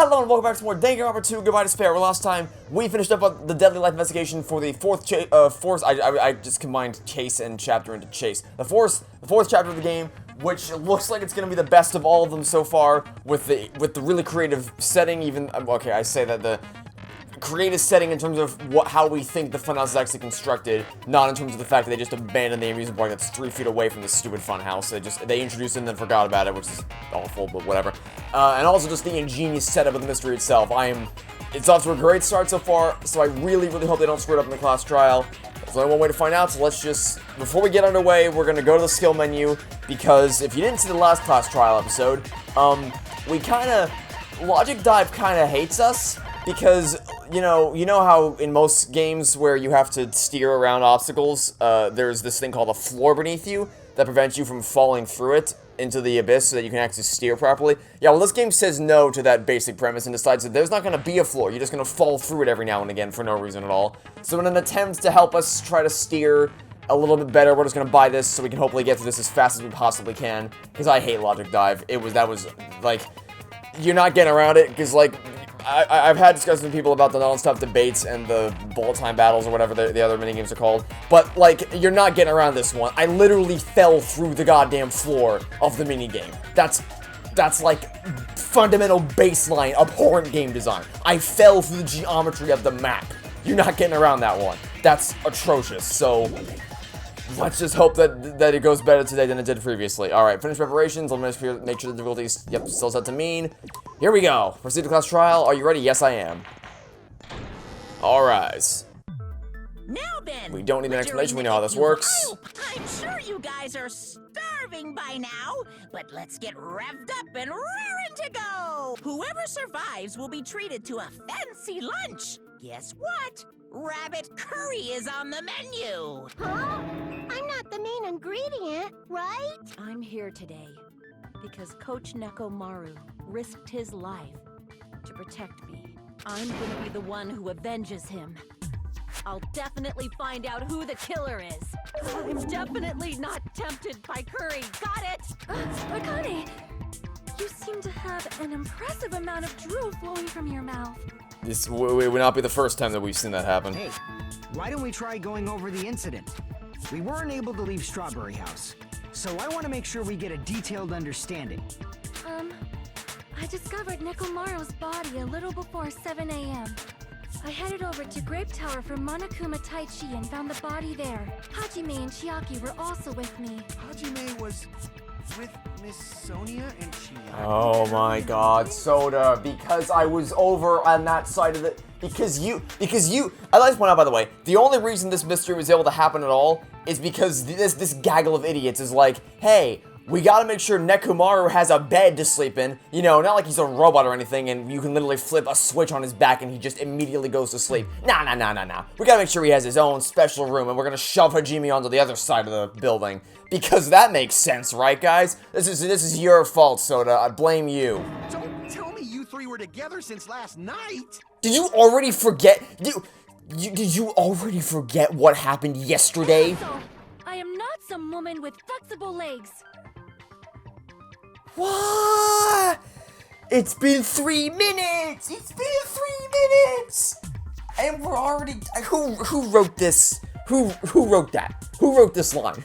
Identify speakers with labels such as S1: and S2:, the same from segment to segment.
S1: Hello and welcome back to more Danganronpa 2 Goodbye Despair. Well, last time we finished up on the Deadly Life investigation for the fourth I just combined case and chapter into chase. The fourth chapter of the game, which looks like it's gonna be the best of all of them so far, with the really creative setting. Even okay, I say that the creative setting in terms of how we think the funhouse is actually constructed, not in terms of the fact that they just abandoned the amusement park that's 3 feet away from the stupid funhouse. They introduced it and then forgot about it, which is awful, but whatever. And also just the ingenious setup of the mystery itself. It's off to a great start so far, so I really hope they don't screw it up in the class trial. There's only one way to find out, so let's just, before we get underway, we're gonna go to the skill menu, because if you didn't see the last class trial episode, Logic Dive kinda hates us, because, you know how in most games where you have to steer around obstacles, there's this thing called a floor beneath you that prevents you from falling through it into the abyss so that you can actually steer properly? Yeah, well, this game says no to that basic premise and decides that there's not going to be a floor. You're just going to fall through it every now and again for no reason at all. So in an attempt to help us try to steer a little bit better, we're just going to buy this so we can hopefully get through this as fast as we possibly can, because I hate Logic Dive. That was, like, you're not getting around it, because, like, I've had discussions with people about the non-stop debates and the bullet time battles or whatever the other minigames are called, but, like, you're not getting around this one. I literally fell through the goddamn floor of the minigame. That's like, fundamental baseline, abhorrent game design. I fell through the geometry of the map. You're not getting around that one. That's atrocious, so let's just hope that it goes better today than it did previously. Alright, finish preparations. Let me make sure the difficulties, yep, still set to mean. Here we go. Proceed to class trial. Are you ready? Yes, I am. Alright.
S2: Now then,
S1: we don't need an explanation. We know how this works.
S2: I'm sure you guys are starving by now, but let's get revved up and raring to go. Whoever survives will be treated to a fancy lunch. Guess what? Rabbit curry is on the menu.
S3: Huh? I'm not the main ingredient, right?
S4: I'm here today because Coach Nekomaru risked his life to protect me. I'm gonna be the one who avenges him. I'll definitely find out who the killer is. I'm definitely not tempted by curry. Got it?
S3: Akane, you seem to have an impressive amount of drool flowing from your mouth.
S1: This would not be the first time that we've seen that happen.
S5: Hey, why don't we try going over the incident? We weren't able to leave Strawberry House, so I want to make sure we get a detailed understanding.
S3: I discovered Nekomaru's body a little before 7 a.m. I headed over to Grape Tower for Monokuma Taichi and found the body there. Hajime and Chiaki were also with me.
S6: Hajime was with Miss Sonia and Chiaki.
S1: Oh my god, Soda, because I was over on that side of it. Because you, I'd like to point out, by the way, the only reason this mystery was able to happen at all is because this gaggle of idiots is like, hey, we gotta make sure Nekomaru has a bed to sleep in. You know, not like he's a robot or anything and you can literally flip a switch on his back and he just immediately goes to sleep. Nah. We gotta make sure he has his own special room and we're gonna shove Hajime onto the other side of the building. Because that makes sense, right, guys? This is your fault, Soda. I blame you.
S6: Don't tell me you three were together since last night.
S1: Did you already forget? Did you already forget what happened yesterday?
S3: So, I am not some woman with flexible legs.
S1: What? It's been 3 minutes! It's been 3 minutes! And we're already... Who wrote this? Who wrote that? Who wrote this line?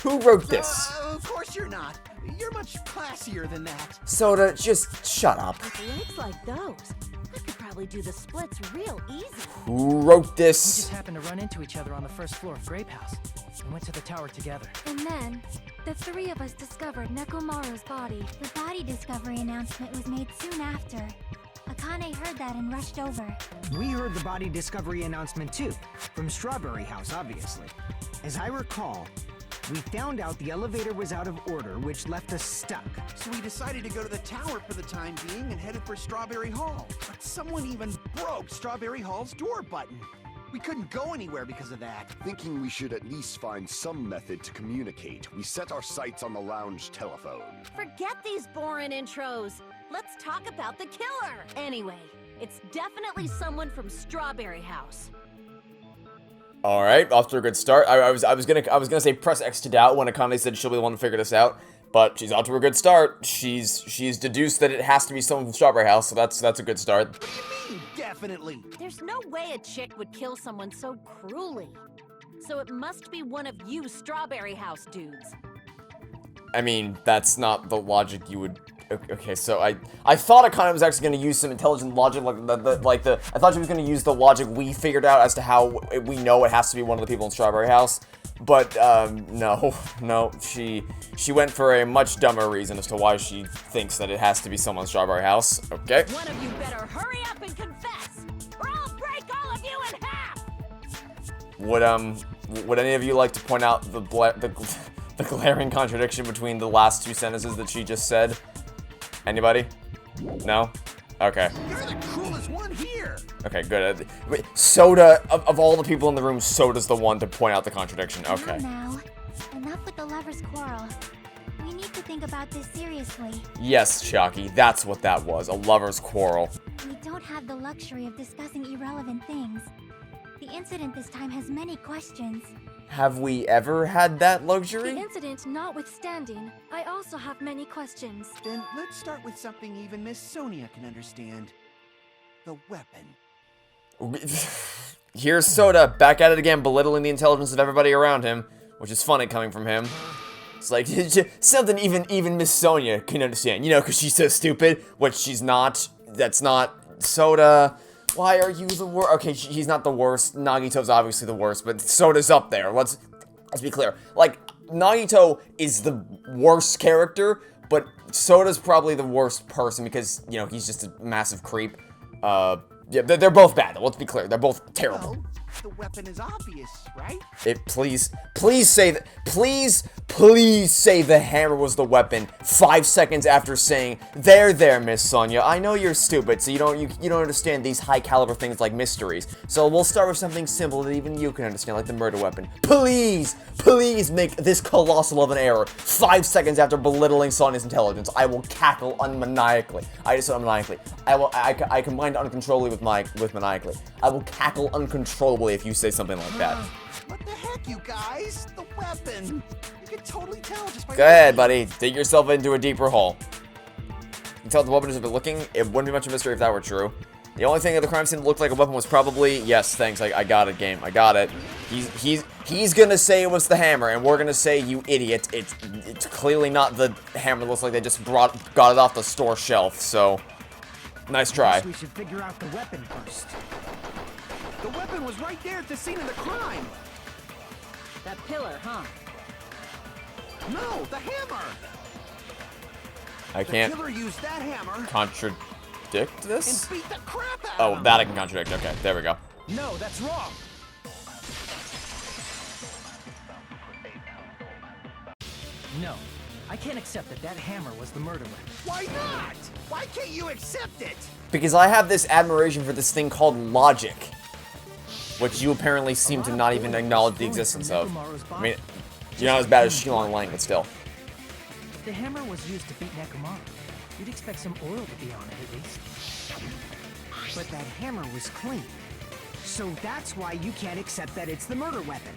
S1: Who wrote this?
S6: Of course you're not. You're much classier than that.
S1: Soda, just shut up.
S4: With legs like those, I could probably do the splits real easy.
S1: Who wrote
S7: We
S1: this?
S7: just happened to run into each other on the first floor of Grape House. We went to the tower together.
S3: And then, the 3 of us discovered Nekomaru's body. The body discovery announcement was made soon after. Akane heard that and rushed over.
S5: We heard the body discovery announcement too, from Strawberry House, obviously. As I recall, we found out the elevator was out of order, which left us stuck.
S6: So we decided to go to the tower for the time being and headed for Strawberry Hall. But someone even broke Strawberry Hall's door button. We couldn't go anywhere because of that.
S8: Thinking we should at least find some method to communicate, we set our sights on the lounge telephone.
S4: Forget these boring intros. Let's talk about the killer. Anyway, it's definitely someone from Strawberry House.
S1: All right, off to a good start. I was gonna say press X to doubt when Akane said she'll be the one to figure this out, But she's out to a good start. She's deduced that it has to be someone from Strawberry House, so that's a good start.
S6: What do you mean, definitely?
S4: There's no way a chick would kill someone so cruelly. So it must be one of you Strawberry House dudes.
S1: I mean, that's not the logic you would... Okay, so I thought Akane was actually going to use some intelligent logic, I thought she was going to use the logic we figured out as to how we know it has to be one of the people in Strawberry House. But, no, she went for a much dumber reason as to why she thinks that it has to be someone in Strawberry House. Okay.
S4: One of you better hurry up and confess, or I'll break all of you in half!
S1: Would any of you like to point out the glaring contradiction between the last two sentences that she just said? Anybody? No? Okay.
S6: You're the coolest one here.
S1: Okay, good. Wait, Soda, of all the people in the room, Soda's the one to point out the contradiction. Okay.
S3: Now, enough with the lovers' quarrel. We need to think about this seriously.
S1: Yes, Chucky, that's what that was, a lover's quarrel.
S3: We don't have the luxury of discussing irrelevant things. The incident this time has many questions.
S1: Have we ever had that
S3: The
S1: luxury?
S3: incident notwithstanding, I also have many questions.
S6: Then let's start with something even Miss Sonia can understand. The weapon.
S1: Here's Soda, back at it again, belittling the intelligence of everybody around him, which is funny coming from him. It's like, something even Miss Sonia can understand, you know, because she's so stupid, which she's not. That's not Soda. Why are you the worst? Okay, he's not the worst. Nagito's obviously the worst, but Soda's up there. Let's be clear. Like, Nagito is the worst character, but Soda's probably the worst person because, you know, he's just a massive creep. Yeah, they're both bad, though. Let's be clear. They're both terrible.
S6: Well, the weapon is obvious, right?
S1: Please say that. Please say the hammer was the weapon 5 seconds after saying, there, Miss Sonia. I know you're stupid, so you don't understand these high caliber things like mysteries. So we'll start with something simple that even you can understand, like the murder weapon. Please make this colossal of an error 5 seconds after belittling Sonia's intelligence. I will cackle unmaniacally. I just said unmaniacally. I combined uncontrollably with maniacally. I will cackle uncontrollably if you say something like that.
S6: What the heck, you guys? The weapon. You can totally tell just by...
S1: Go ahead, buddy. Dig yourself into a deeper hole. You can tell the weapon is looking. It wouldn't be much of a mystery if that were true. The only thing at the crime scene that looked like a weapon was probably... Yes, thanks. I got it, game. I got it. He's gonna say it was the hammer, and we're gonna say, you idiot. It's clearly not the hammer. It looks like they just got it off the store shelf, so... Nice try.
S5: We should figure out the weapon first.
S6: The weapon was right there at the scene of the crime.
S4: That pillar, huh?
S6: No, the hammer.
S1: I can't
S6: The killer used that hammer
S1: contradict this?
S6: and beat the crap out of
S1: Oh,
S6: him.
S1: that I can contradict. Okay, there we go.
S5: No, that's wrong. No, I can't accept that hammer was the murder weapon.
S6: Why not? Why can't you accept it?
S1: Because I have this admiration for this thing called logic, which you apparently seem to not even acknowledge the existence of. I mean, you're not as bad as Shilong Lang, but still.
S7: If the hammer was used to beat Nekomaru, you'd expect some oil to be on it at least.
S5: But that hammer was clean. So that's why you can't accept that it's the murder weapon.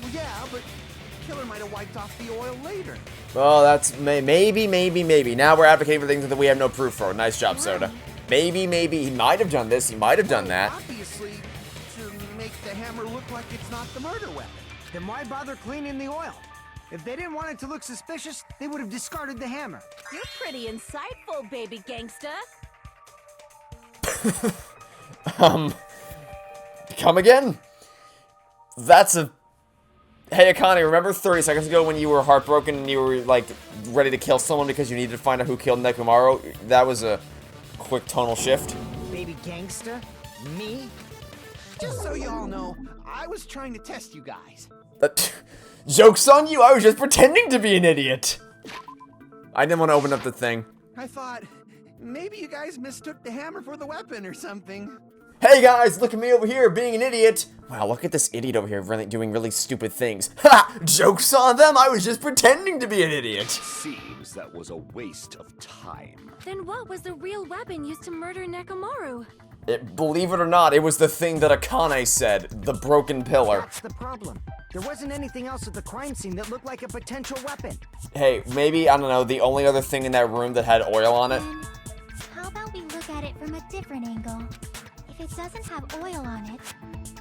S6: Well, yeah, but the killer might have wiped off the oil later.
S1: Well, that's maybe. Now we're advocating for things that we have no proof for. Nice job, Soda. Maybe. He might have done this. He might have done that.
S6: Obviously, to make the hammer look like it's not the murder weapon.
S5: Then why bother cleaning the oil? If they didn't want it to look suspicious, they would have discarded the hammer.
S4: You're pretty insightful, baby gangsta.
S1: Come again? That's a... Hey, Akane, remember 30 seconds ago when you were heartbroken and you were, like, ready to kill someone because you needed to find out who killed Nekomaru? That was a quick tonal shift.
S5: Baby gangster? Me?
S6: Just so you all know, I was trying to test you guys.
S1: Joke's on you, I was just pretending to be an idiot. I didn't want to open up the thing.
S6: I thought, maybe you guys mistook the hammer for the weapon or something.
S1: Hey guys, look at me over here being an idiot. Wow, look at this idiot over here doing really stupid things. Ha! Joke's on them, I was just pretending to be an idiot.
S8: Seems that was a waste of time.
S3: Then what was the real weapon used to murder Nekomaru?
S1: Believe it or not, it was the thing that Akane said, the broken pillar.
S5: That's the problem. There wasn't anything else at the crime scene that looked like a potential weapon.
S1: Hey, maybe, I don't know, the only other thing in that room that had oil on it?
S3: Then, how about we look at it from a different angle? If it doesn't have oil on it,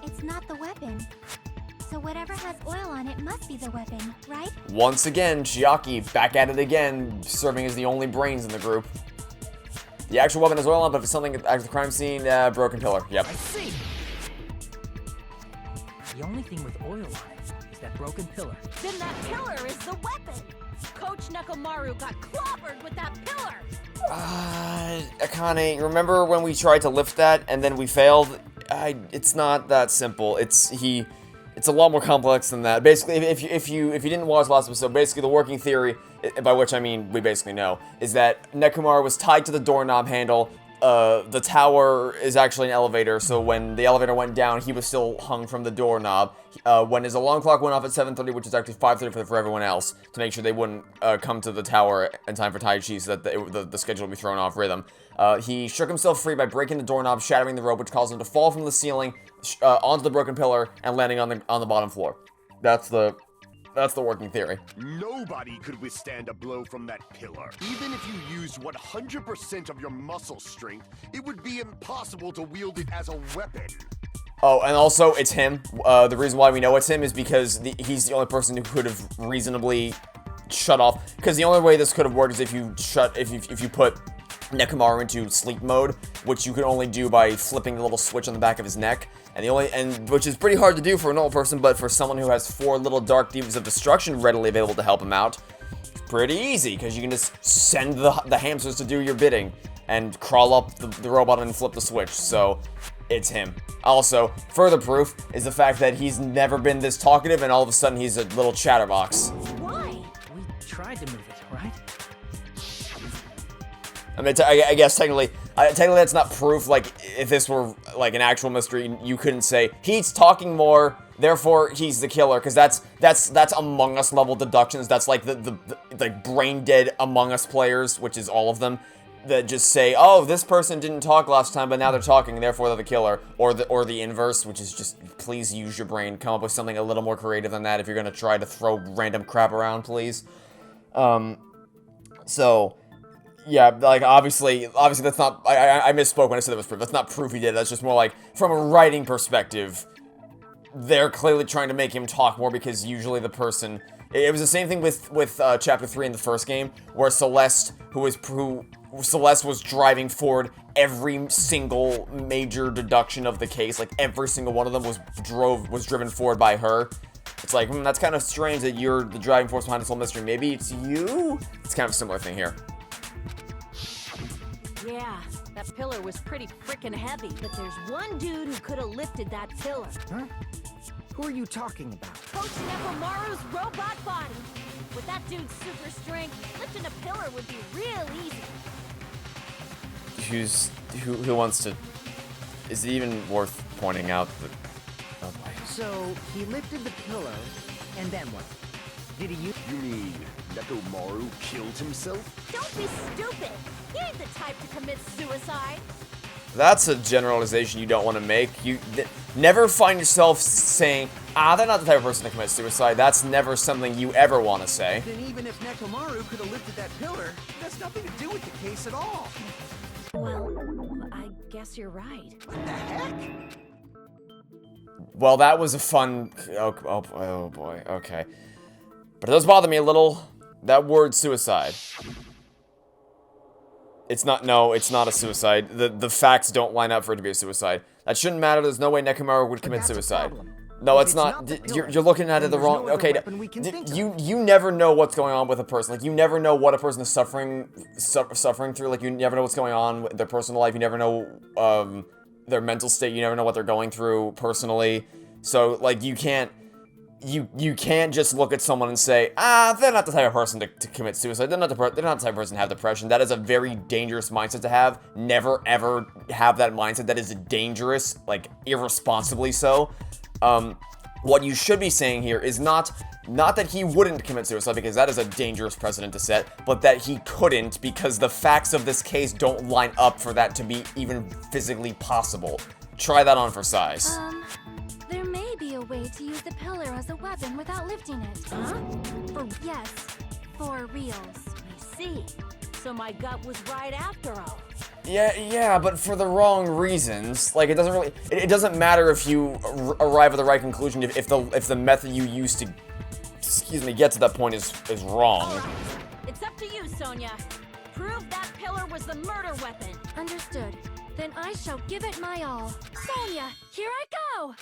S3: it's not the weapon. So whatever has oil on it must be the weapon, right?
S1: Once again, Chiaki back at it again, serving as the only brains in the group. The actual weapon has oil on it, but if it's something at the crime scene, broken pillar. Yep.
S7: I see. The only thing with oil on it is that broken pillar.
S4: Then that pillar is the weapon! Coach Nekomaru got clobbered with that pillar!
S1: Akane, remember when we tried to lift that and then we failed? It's not that simple. It's a lot more complex than that. Basically, if you didn't watch last episode, basically the working theory, by which I mean we basically know, is that Nekomaru was tied to the doorknob handle. The tower is actually an elevator, so when the elevator went down, he was still hung from the doorknob. When his alarm clock went off at 7:30, which is actually 5:30 for everyone else, to make sure they wouldn't come to the tower in time for Tai Chi, so that the schedule would be thrown off rhythm. He shook himself free by breaking the doorknob, shattering the rope, which caused him to fall from the ceiling onto the broken pillar and landing on the bottom floor. That's the working theory.
S8: Nobody could withstand a blow from that pillar. Even if you used 100% of your muscle strength, it would be impossible to wield it as a weapon.
S1: Oh, and also, it's him. The reason why we know it's him is because he's the only person who could have reasonably shut off. Because the only way this could have worked is if you put Nekomaru into sleep mode, which you can only do by flipping the little switch on the back of his neck. And which is pretty hard to do for a normal person, but for someone who has 4 little dark divas of destruction readily available to help him out, it's pretty easy, because you can just send the hamsters to do your bidding and crawl up the robot and flip the switch, so it's him. Also, further proof is the fact that he's never been this talkative, and all of a sudden he's a little chatterbox.
S4: Why?
S7: We tried to move it, right?
S1: I mean, I guess technically that's not proof. Like, if this were like an actual mystery, you couldn't say he's talking more, therefore he's the killer, because that's Among Us level deductions. That's like the like brain dead Among Us players, which is all of them, that just say, oh, this person didn't talk last time, but now they're talking, therefore they're the killer, or the inverse, which is just please use your brain, come up with something a little more creative than that if you're gonna try to throw random crap around, please. So. Yeah, like, obviously that's not, I misspoke when I said it was proof. That's not proof he did, that's just more like, from a writing perspective, they're clearly trying to make him talk more, because usually the person, it was the same thing with Chapter 3 in the first game, where Celeste was driving forward every single major deduction of the case, like, every single one of them was driven forward by her. It's like, that's kind of strange that you're the driving force behind this whole mystery. Maybe it's you? It's kind of a similar thing here.
S4: Yeah, that pillar was pretty frickin' heavy, but there's one dude who could have lifted that pillar.
S5: Huh? Who are you talking about?
S4: Coach Nekomaru's robot body. With that dude's super strength, lifting a pillar would be real easy.
S1: Who wants to... Is it even worth pointing out that... Oh boy.
S5: So, he lifted the pillar, and then what? Did he use...
S8: You mean Nekomaru killed himself?
S4: Don't be stupid! He ain't the type to commit suicide!
S1: That's a generalization you don't want to make. You never find yourself saying, they're not the type of person to commit suicide. That's never something you ever want to say.
S6: Then even if Nekomaru could have lifted that pillar, it has nothing to do with the case at all.
S4: Well, I guess you're right.
S6: What the heck?
S1: Well, that was a fun... Oh boy, okay. But it does bother me a little. That word suicide. It's not a suicide. The facts don't line up for it to be a suicide. That shouldn't matter. There's no way Nekomaru would commit suicide. No, it's not. You're looking at it the wrong... Okay, you never know what's going on with a person. Like, you never know what a person is suffering through. Like, you never know what's going on with their personal life. You never know their mental state. You never know what they're going through personally. So, like, you can't just look at someone and say, they're not the type of person to commit suicide. They're not the type of person to have depression. That is a very dangerous mindset to have. Never, ever have that mindset. That is dangerous, like, irresponsibly so. What you should be saying here is not that he wouldn't commit suicide, because that is a dangerous precedent to set, but that he couldn't, because the facts of this case don't line up for that to be even physically possible. Try that on for size.
S3: There may be a way to use the pillar as a weapon without lifting it.
S4: Huh?
S3: Yes, for reals.
S4: I see. So my gut was right after all.
S1: Yeah, but for the wrong reasons. Like, it doesn't really, it doesn't matter if you arrive at the right conclusion if the method you use to, get to that point is wrong.
S4: All right. It's up to you, Sonia. Prove that pillar was the murder weapon.
S3: Understood. Then I shall give it my all. Sonia, here I go!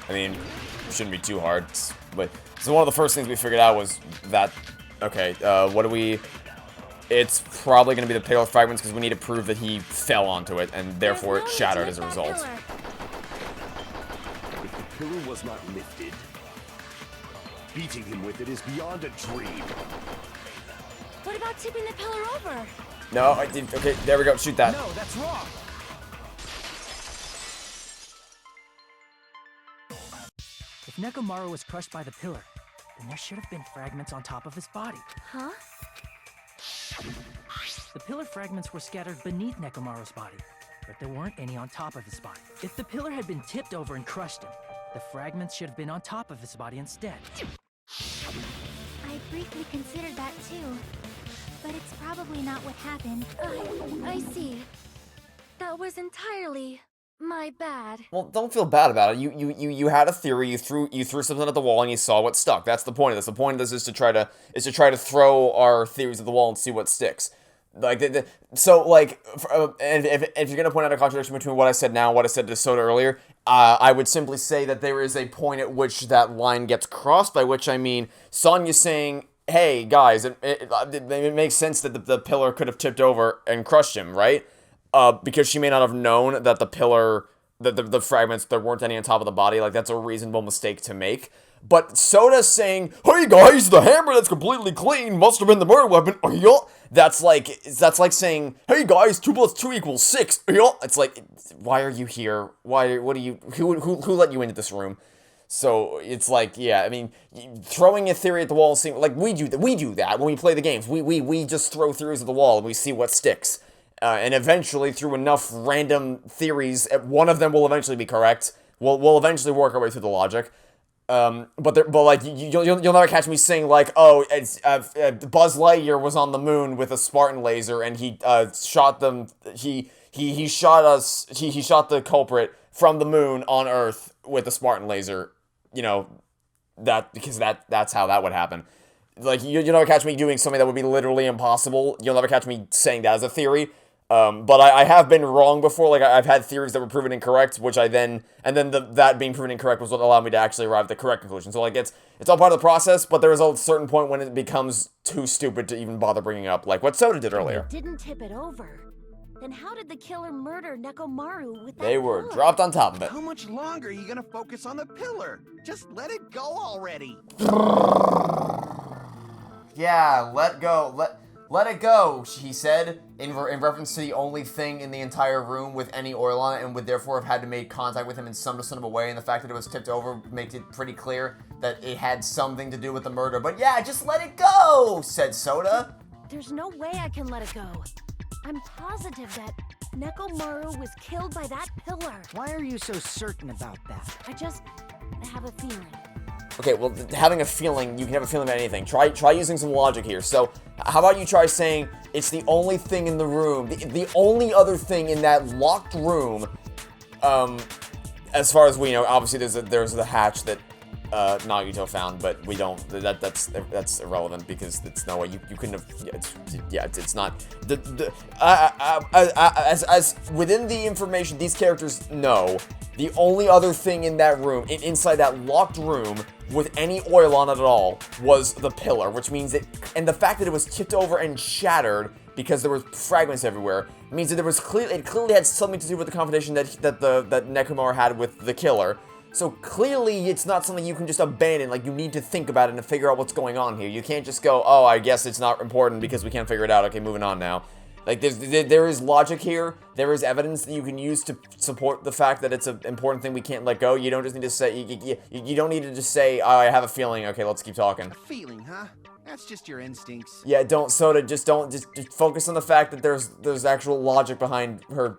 S1: I mean, it shouldn't be too hard. But so one of the first things we figured out was that, okay, what do we... It's probably going to be the pillar fragments because we need to prove that he fell onto it and therefore it shattered as a result.
S8: If the pillar was not lifted, beating him with it is beyond a dream.
S3: What about tipping the pillar over?
S1: No, I did. Okay, there we go. Shoot that.
S5: No, that's wrong.
S7: If Nekomaru was crushed by the pillar, then there should have been fragments on top of his body.
S3: Huh?
S7: The pillar fragments were scattered beneath Nekomaru's body, but there weren't any on top of his body. If the pillar had been tipped over and crushed him, the fragments should have been on top of his body instead.
S3: I briefly considered that too, but it's probably not what happened. I see. That was entirely my bad.
S1: Well, don't feel bad about it. You had a theory. You threw something at the wall and you saw what stuck. That's the point of this. The point of this is to try to throw our theories at the wall and see what sticks. Like so like and if you're gonna point out a contradiction between what I said now and what I said to Soda earlier, I would simply say that there is a point at which that line gets crossed. By which I mean Sonya saying, "Hey guys, it makes sense that the pillar could have tipped over and crushed him, right?" Because she may not have known that the pillar, the fragments, there weren't any on top of the body. Like, that's a reasonable mistake to make. But Soda saying, "Hey guys, the hammer that's completely clean must have been the murder weapon." That's like saying, "Hey guys, 2 + 2 = 6." It's like, why are you here? What are you? Who let you into this room? So it's like, yeah, I mean, throwing a theory at the wall, seeing like we do that when we play the games. We just throw theories at the wall and we see what sticks. And eventually, through enough random theories, one of them will eventually be correct. We'll eventually work our way through the logic. But like you'll never catch me saying like, "Oh, it's Buzz Lightyear was on the moon with a Spartan laser and he shot them. He shot us. He shot the culprit from the moon on Earth with a Spartan laser." Because that's how that would happen. Like you'll never catch me doing something that would be literally impossible. You'll never catch me saying that as a theory. But I have been wrong before. Like I've had theories that were proven incorrect, which that being proven incorrect was what allowed me to actually arrive at the correct conclusion. So like it's all part of the process, but there is a certain point when it becomes too stupid to even bother bringing up, like what Soda did earlier.
S4: They didn't tip it over. Then how did the killer murder Nekomaru with that
S1: They were
S4: pillar?
S1: dropped on top of it.
S6: How much longer are you gonna focus on the pillar? Just let it go already.
S1: Yeah, let it go, he said, in reference to the only thing in the entire room with any oil on it and would therefore have had to make contact with him in some sort of a way, and the fact that it was tipped over makes it pretty clear that it had something to do with the murder. But yeah, just let it go, said Soda.
S4: There's no way I can let it go. I'm positive that Nekomaru was killed by that pillar.
S5: Why are you so certain about that?
S4: I just have a feeling.
S1: Okay, well, having a feeling, you can have a feeling about anything. Try using some logic here. So, how about you try saying, it's the only thing in the room, the only other thing in that locked room, as far as we know, obviously there's the hatch that, Nagito found, but we don't, that's irrelevant, because it's no way, you couldn't have, it's not, as within the information these characters know, the only other thing in that room, inside that locked room, with any oil on it at all, was the pillar, which means that, and the fact that it was tipped over and shattered because there were fragments everywhere, means that it clearly had something to do with the confrontation that Nekomaru had with the killer. So clearly it's not something you can just abandon, like you need to think about it and figure out what's going on here. You can't just go, "Oh, I guess it's not important because we can't figure it out, okay, moving on now." Like, there is logic here, there is evidence that you can use to support the fact that it's an important thing we can't let go. You don't just need to say, you don't need to just say, "Oh, I have a feeling, okay, let's keep talking."
S6: A feeling, huh? That's just your instincts.
S1: Yeah, just focus on the fact that there's actual logic behind her.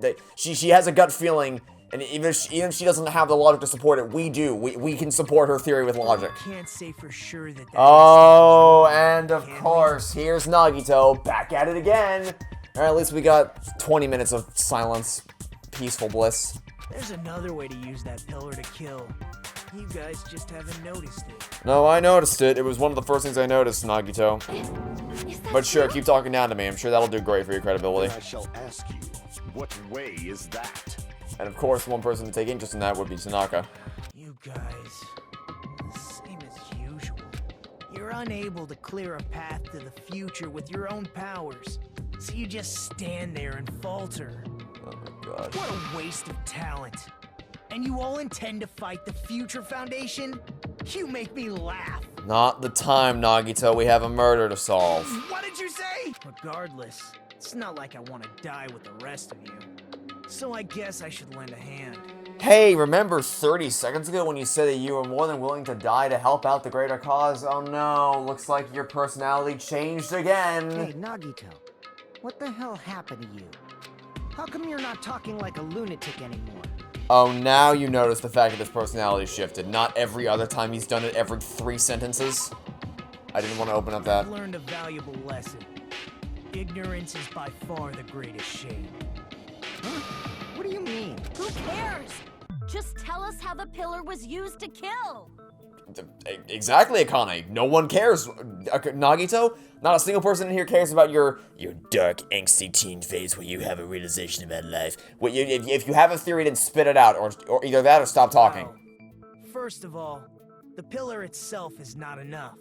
S1: That she has a gut feeling, And even if she doesn't have the logic to support it, we do. We can support her theory with logic.
S5: Can't say for sure that.
S1: Oh, and of course, here's Nagito back at it again. All right, at least we got 20 minutes of silence, peaceful bliss.
S5: There's another way to use that pillar to kill. You guys just haven't noticed it.
S1: No, I noticed it. It was one of the first things I noticed, Nagito.
S3: Is that
S1: But sure,
S3: true?
S1: keep talking down to me. I'm sure that'll do great for your credibility.
S8: I shall ask you, what way is that?
S1: And of course, one person to take interest in that would be Tanaka.
S5: You guys, the same as usual. You're unable to clear a path to the future with your own powers. So you just stand there and falter.
S1: Oh my god.
S5: What a waste of talent. And you all intend to fight the Future Foundation? You make me laugh.
S1: Not the time, Nagito. We have a murder to solve.
S5: What did you say? Regardless, it's not like I want to die with the rest of you. So I guess I should lend a hand.
S1: Hey, remember 30 seconds ago when you said that you were more than willing to die to help out the greater cause? Oh no, looks like your personality changed again.
S5: Hey, Nagito, what the hell happened to you? How come you're not talking like a lunatic anymore?
S1: Oh, now you notice the fact that his personality shifted. Not every other time he's done it every 3 sentences. I didn't want to open up that.
S5: I've learned a valuable lesson. Ignorance is by far the greatest shame. Huh? What do you mean?
S4: Who cares? Just tell us how the pillar was used to kill.
S1: Exactly, Akane. No one cares. Nagito, not a single person in here cares about your dark, angsty teen phase where you have a realization about life. If you have a theory, then spit it out, or either that or stop talking.
S5: Well, first of all, the pillar itself is not enough.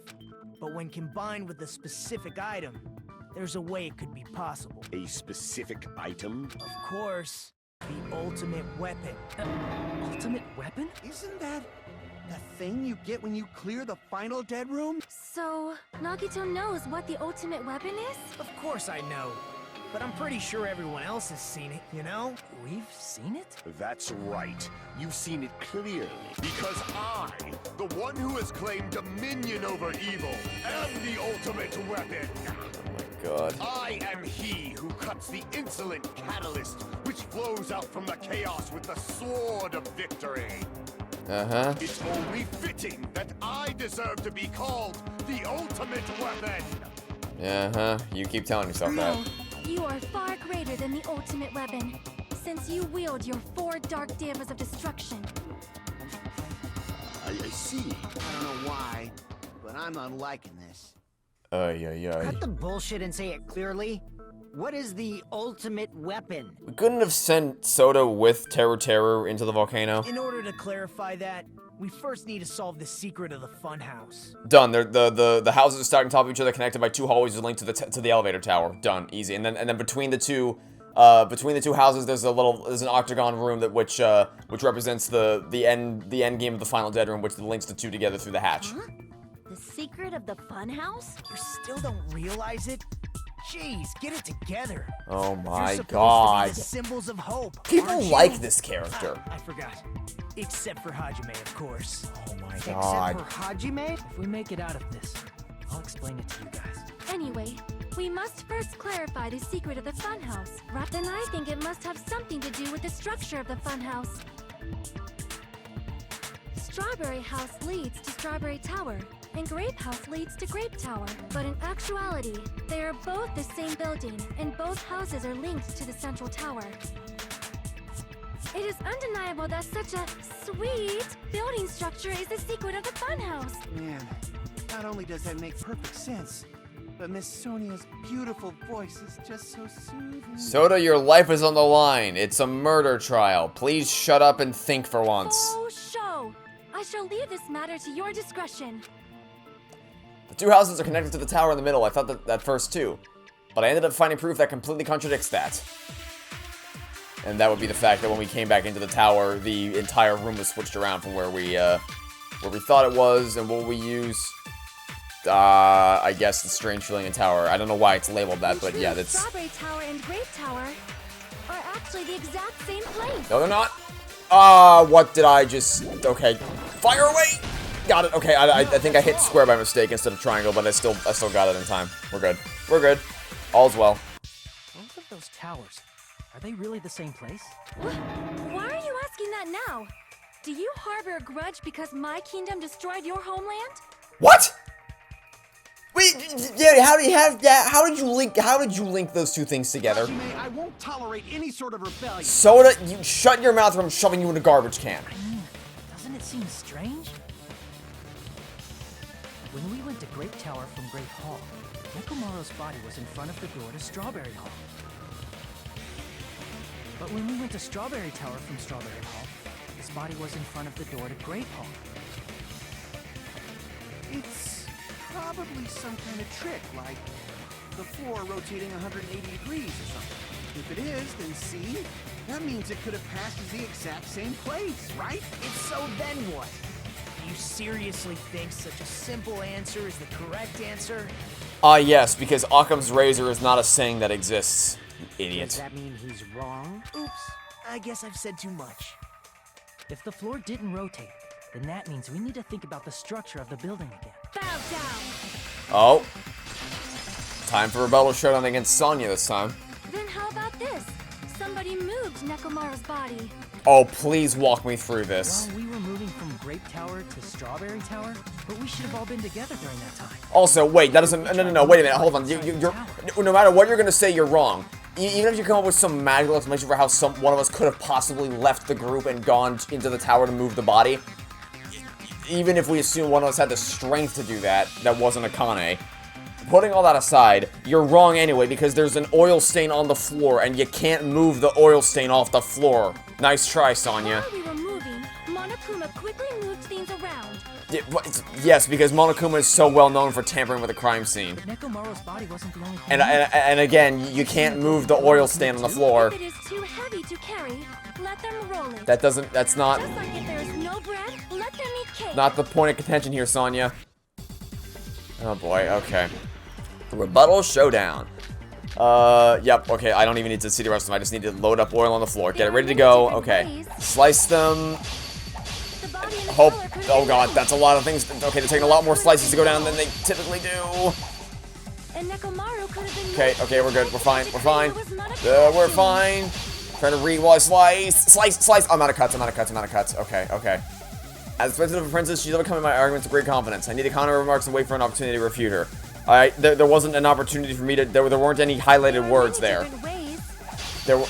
S5: But when combined with a specific item, there's a way it could be possible.
S8: A specific item?
S5: Of course, the ultimate weapon.
S7: Ultimate weapon?
S6: Isn't that the thing you get when you clear the final dead room?
S3: So, Nagito knows what the ultimate weapon is?
S5: Of course I know. But I'm pretty sure everyone else has seen it, you know?
S7: We've seen it?
S8: That's right. You've seen it clearly. Because I, the one who has claimed dominion over evil, am the ultimate weapon.
S1: God.
S8: I am he who cuts the insolent catalyst which flows out from the chaos with the sword of victory.
S1: Uh-huh.
S8: It's only fitting that I deserve to be called the ultimate weapon.
S1: Uh-huh. You keep telling yourself that.
S3: No, you are far greater than the ultimate weapon, since you wield your 4 dark dampers of destruction.
S8: I see.
S6: I don't know why, but I'm not liking this.
S5: Cut the bullshit and say it clearly. What is the ultimate weapon?
S1: We couldn't have sent Soda with Terror into the volcano.
S5: In order to clarify that, we first need to solve the secret of the funhouse.
S1: Done. The houses are stacked on top of each other, connected by 2 hallways that link to the elevator tower. Done. Easy. And then between the two houses, there's an octagon room which represents the end game of the final dead room, which links the 2 together through the hatch.
S4: Huh? The secret of the funhouse?
S5: You still don't realize it? Jeez, get it together.
S1: Oh
S5: You're
S1: my
S5: supposed
S1: god.
S5: to be the symbols of hope.
S1: People
S5: aren't you?
S1: like this character.
S5: I forgot. Except for Hajime, of course.
S1: Oh my
S5: Except
S1: god.
S5: for Hajime?
S7: If we make it out of this, I'll explain it to you guys.
S3: Anyway, we must first clarify the secret of the funhouse. Right? Then I think it must have something to do with the structure of the funhouse. Strawberry House leads to Strawberry Tower, and Grape House leads to Grape Tower. But in actuality, they are both the same building, and both houses are linked to the central tower. It is undeniable that such a sweet building structure is the secret of the funhouse.
S6: Man, not only does that make perfect sense, but Miss Sonia's beautiful voice is just so soothing.
S1: Soda, your life is on the line. It's a murder trial. Please shut up and think for once.
S3: Oh, show! I shall leave this matter to your discretion.
S1: The 2 houses are connected to the tower in the middle. I thought that at first too. But I ended up finding proof that completely contradicts that. And that would be the fact that when we came back into the tower, the entire room was switched around from where we thought it was, and what we use. I guess the strange feeling in tower. I don't know why it's labeled that, but yeah, that's.
S3: Strawberry Tower and Grape Tower are actually the exact same place.
S1: No, they're not. What did I just? Okay, fire away. Got it. Okay, I think I hit square by mistake instead of triangle, but I still got it in time. We're good. We're good. All's well.
S7: Both of those towers, Are they really the same place?
S3: Why are you asking that now? Do you harbor a grudge because my kingdom destroyed your homeland?
S1: What? Wait, yeah, how did you link those two things together?
S6: Hajime, I won't tolerate any sort of rebellion.
S1: Soda, you shut your mouth or I'm shoving you in a garbage can.
S7: I mean, doesn't it seem strange? When we went to Grape Tower from Grape Hall, Nekomaru's body was in front of the door to Strawberry Hall. But when we went to Strawberry Tower from Strawberry Hall, his body was in front of the door to Grape Hall.
S6: It's probably some kind of trick, like the floor rotating 180 degrees or something. If it is, then see? That means it could have passed as the exact same place, right?
S5: If so, then what? Do you seriously think such a simple answer is the correct answer?
S1: Yes, because Occam's razor is not a saying that exists, you idiot.
S5: Does that mean he's wrong? Oops, I guess I've said too much.
S7: If the floor didn't rotate, then that means we need to think about the structure of the building again.
S3: Bow down.
S1: Oh. Time for Rebuttal Showdown against Sonya this time.
S3: Then how about this? Somebody moved Nekomaru's body.
S1: Oh, please walk me through this.
S7: Well, we were moving from Grape Tower to Strawberry Tower, but we should have all been together during that time.
S1: Also, wait, that doesn't... No, wait a minute, hold on. You're no matter what you're gonna say, you're wrong. Even if you come up with some magical explanation for how one of us could have possibly left the group and gone into the tower to move the body, even if we assume one of us had the strength to do that, that wasn't Akane. Putting all that aside, you're wrong anyway, because there's an oil stain on the floor, and you can't move the oil stain off the floor. Nice try, Sonya.
S3: While we were moving, Monokuma quickly moved things around.
S1: Yes, because Monokuma is so well known for tampering with a crime scene.
S7: But Nekomaru's body wasn't the only thing.
S1: And again, you can't move the oil stain on the floor.
S3: If it is too heavy to carry, let them roll it.
S1: That's not...
S3: Just like if there is no bread, let them eat cake.
S1: Not the point of contention here, Sonya. Oh boy, okay. Rebuttal Showdown. Yep, okay, I don't even need to see the rest of them. I just need to load up oil on the floor. Get it ready to go. Okay. Slice them. Hope. Oh god, that's a lot of things. Okay, they're taking a lot more slices to go down than they typically do.
S3: And Nekomaru could have been
S1: Okay, we're good. We're fine. We're fine. We're fine. Trying to read while I slice. Slice. I'm out of cuts. Okay. As president of a princess, she's overcoming my arguments with great confidence. I need to counter her remarks and wait for an opportunity to refute her. Alright, there wasn't an opportunity for me to... There weren't any highlighted words there.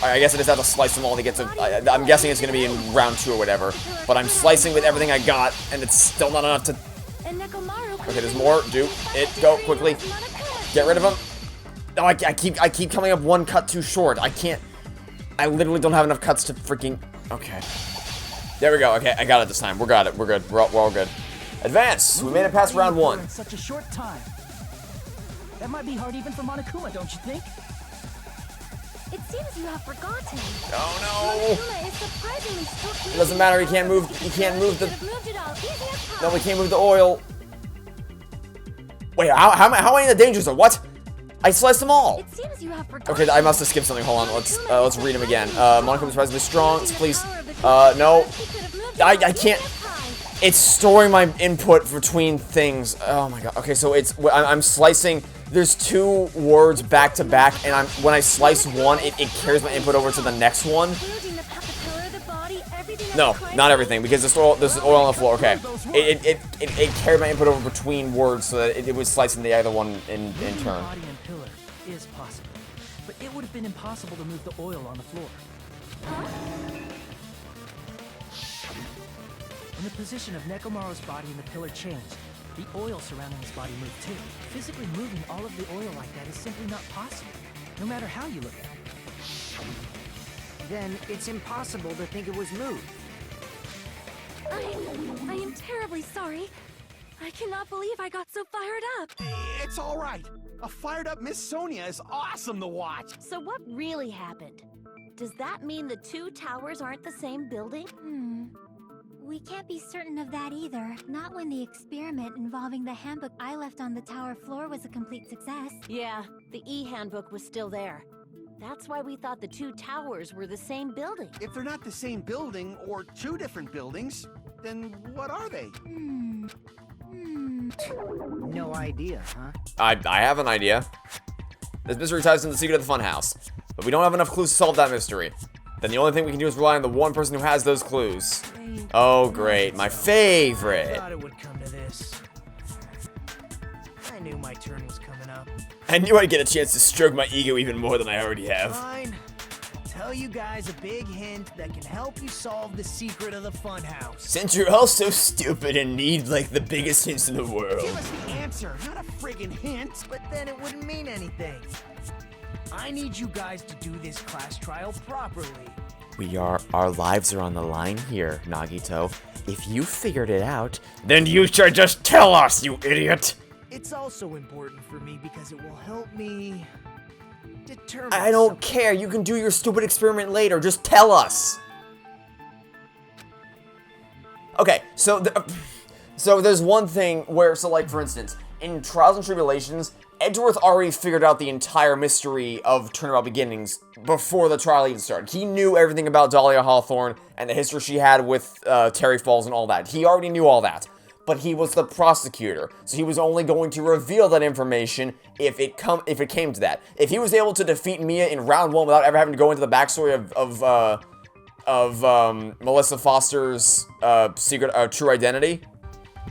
S1: I guess I just have to slice them all to get to... I'm guessing it's going to be in round 2 or whatever. But I'm slicing with everything I got, and it's still not enough to... Okay, there's more. Do it. Go, quickly. Get rid of them. No, I keep coming up one cut too short. I can't... I literally don't have enough cuts to freaking... Okay. There we go. Okay, I got it this time. We're good. We're all good. Advance! We made it past round 1.
S7: In such a short time. That might be hard even for Monokuma, don't you think?
S3: It seems you have forgotten.
S1: Oh no!
S3: Monokuma is surprisingly still...
S1: It doesn't matter. He can't move the... No, we can't move the oil. Wait, how am I in the danger zone? What? I sliced them all.
S3: It seems you have forgotten.
S1: Okay, I must have skipped something. Hold on. Let's read them again. Monokuma's surprisingly strong. Please. No. I can't. It's storing my input between things. Oh my god. Okay, so I'm slicing. There's 2 words back to back, and when I slice one, it carries my input over to the next one. No, not everything, because there's oil on the floor. Okay, it carried my input over between words, so that it was slicing the other one in turn.
S7: Body and pillar is possible, but it would have been impossible to move the oil on the floor. When the position of Nekomaru's body and the pillar changed, the oil surrounding his body moved too. Physically moving all of the oil like that is simply not possible, no matter how you look at it.
S5: Then it's impossible to think it was moved.
S3: I am terribly sorry. I cannot believe I got so fired up.
S6: It's all right. A fired-up Miss Sonya is awesome to watch.
S4: So what really happened? Does that mean the 2 towers aren't the same building?
S9: We can't be certain of that either. Not when the experiment involving the handbook I left on the tower floor was a complete success.
S4: Yeah, the E-handbook was still there. That's why we thought the 2 towers were the same building.
S6: If they're not the same building, or 2 different buildings, then what are they?
S5: No idea, huh?
S1: I have an idea. This mystery ties into the secret of the funhouse. But we don't have enough clues to solve that mystery. Then the only thing we can do is rely on the one person who has those clues. Oh, great. My favorite.
S5: I thought it would come to this. I knew my turn was coming up.
S1: I knew I'd get a chance to stroke my ego even more than I already have.
S5: Fine. Tell you guys a big hint that can help you solve the secret of the funhouse.
S1: Since you're all so stupid and need, like, the biggest hints in the world.
S5: Give us the answer, not a friggin' hint, but then it wouldn't mean anything. I need you guys to do this class trial properly.
S1: Our lives are on the line here, Nagito. If you figured it out, then you should just tell us, you idiot!
S5: It's also important for me because it will help me determine
S1: I don't
S5: something.
S1: care, you can do your stupid experiment later, just tell us! Okay, so there's one thing where, so like for instance, in Trials and Tribulations, Edgeworth already figured out the entire mystery of Turnabout Beginnings before the trial even started. He knew everything about Dahlia Hawthorne and the history she had with Terry Falls and all that. He already knew all that. But he was the prosecutor, so he was only going to reveal that information if it came to that. If he was able to defeat Mia in round 1 without ever having to go into the backstory of Melissa Foster's secret true identity,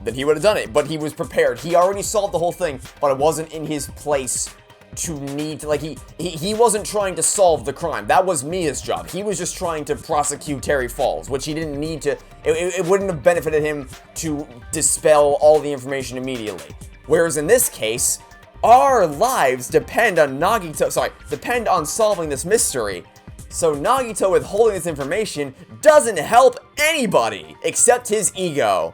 S1: then he would have done it. But he was prepared. He already solved the whole thing, but it wasn't in his place to need to, like, he wasn't trying to solve the crime. That was Mia's job. He was just trying to prosecute Terry Falls, which he didn't need to. It wouldn't have benefited him to dispel all the information immediately. Whereas in this case, our lives depend on depend on solving this mystery. So Nagito withholding this information doesn't help anybody except his ego.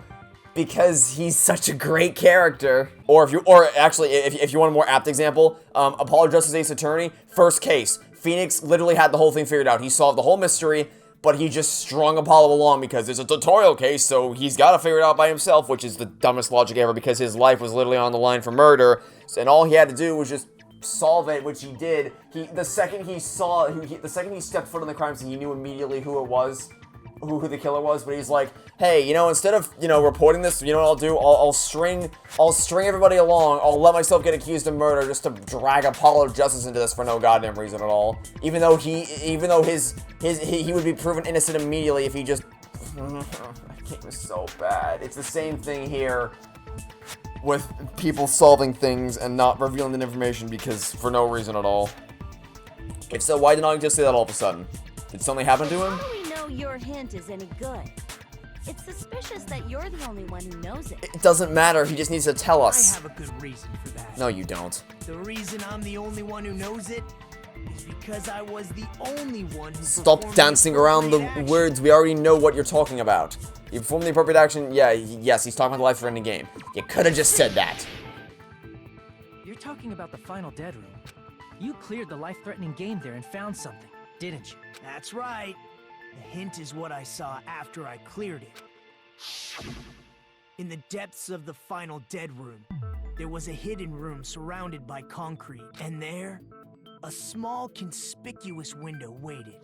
S1: Because he's such a great character. Or if you want a more apt example, Apollo Justice Ace Attorney, first case. Phoenix literally had the whole thing figured out. He solved the whole mystery, but he just strung Apollo along because it's a tutorial case, so he's got to figure it out by himself, which is the dumbest logic ever because his life was literally on the line for murder, and all he had to do was just solve it, which he did. The second he stepped foot on the crime scene, he knew immediately who it was. Who the killer was, but he's like, hey, instead of, reporting this, you know what I'll do? I'll string everybody along. I'll let myself get accused of murder just to drag Apollo Justice into this for no goddamn reason at all. Even though he would be proven innocent immediately if he just... That game is so bad. It's the same thing here with people solving things and not revealing the information because for no reason at all. If so, why did I just say that all of a sudden? Did something happen to him?
S4: How do we know your hint is any good? It's suspicious that you're the only one who knows it.
S1: It doesn't matter, he just needs to tell us.
S5: I have a good reason for that.
S1: No, you don't.
S5: The reason I'm the only one who knows it is because I was the only one who
S1: Stop dancing around the words, we already know what you're talking about. You performed the appropriate action, yes, he's talking about the life-threatening game. You could have just said that.
S7: You're talking about the final dead room. You cleared the life-threatening game there and found something, didn't you?
S5: That's right. The hint is what I saw after I cleared it. In the depths of the final dead room, there was a hidden room surrounded by concrete, and there, a small conspicuous window waited,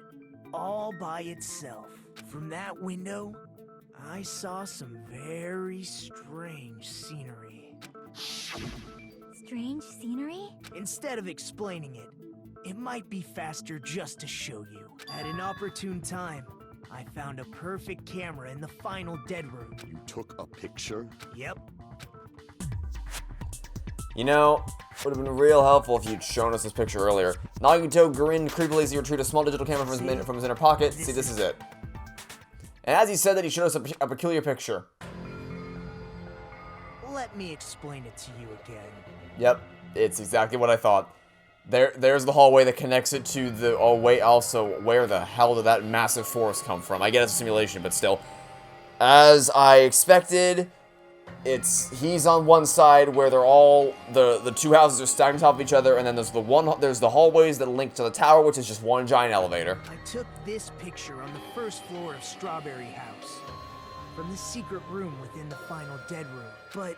S5: all by itself. From that window, I saw some very strange scenery.
S9: Strange scenery?
S5: Instead of explaining it, it might be faster just to show you. At an opportune time, I found a perfect camera in the final dead room.
S8: You took a picture?
S5: Yep.
S1: Would have been real helpful if you'd shown us this picture earlier. Nagito grinned creepily as he retrieved a small digital camera from his inner pocket. See, this is it. And as he said that, he showed us a peculiar picture.
S5: Let me explain it to you again.
S1: Yep, it's exactly what I thought. There's the hallway that connects it to the... Oh, wait, also, where the hell did that massive forest come from? I get it's a simulation, but still. As I expected, he's on one side where they're all... The two houses are stacked on top of each other, and then there's the hallways that link to the tower, which is just one giant elevator.
S5: I took this picture on the first floor of Strawberry House, from the secret room within the final dead room. But...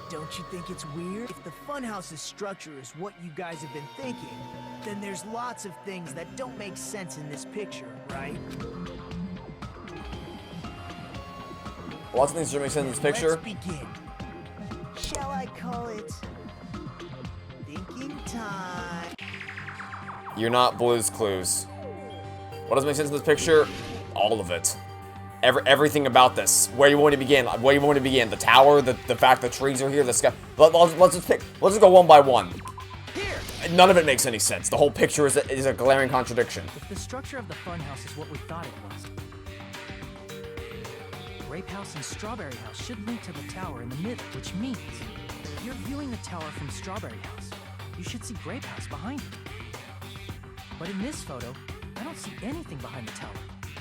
S5: don't you think it's weird? If the funhouse's structure is what you guys have been thinking, then there's lots of things that don't make sense in this picture, right?
S1: Lots of things don't make sense in this picture.
S5: Let's begin. Shall I call it... thinking time?
S1: You're not Blue's Clues. What doesn't make sense in this picture? All of it. Everything about this. Where you want to begin? Where you want to begin? The tower, the fact the trees are here, the sky. Let's just go one by one. None of it makes any sense. The whole picture is a glaring contradiction.
S7: If the structure of the funhouse is what we thought it was, Grape House and Strawberry House should link to the tower in the middle, which means if you're viewing the tower from Strawberry House, you should see Grape House behind you. But in this photo, I don't see anything behind the tower.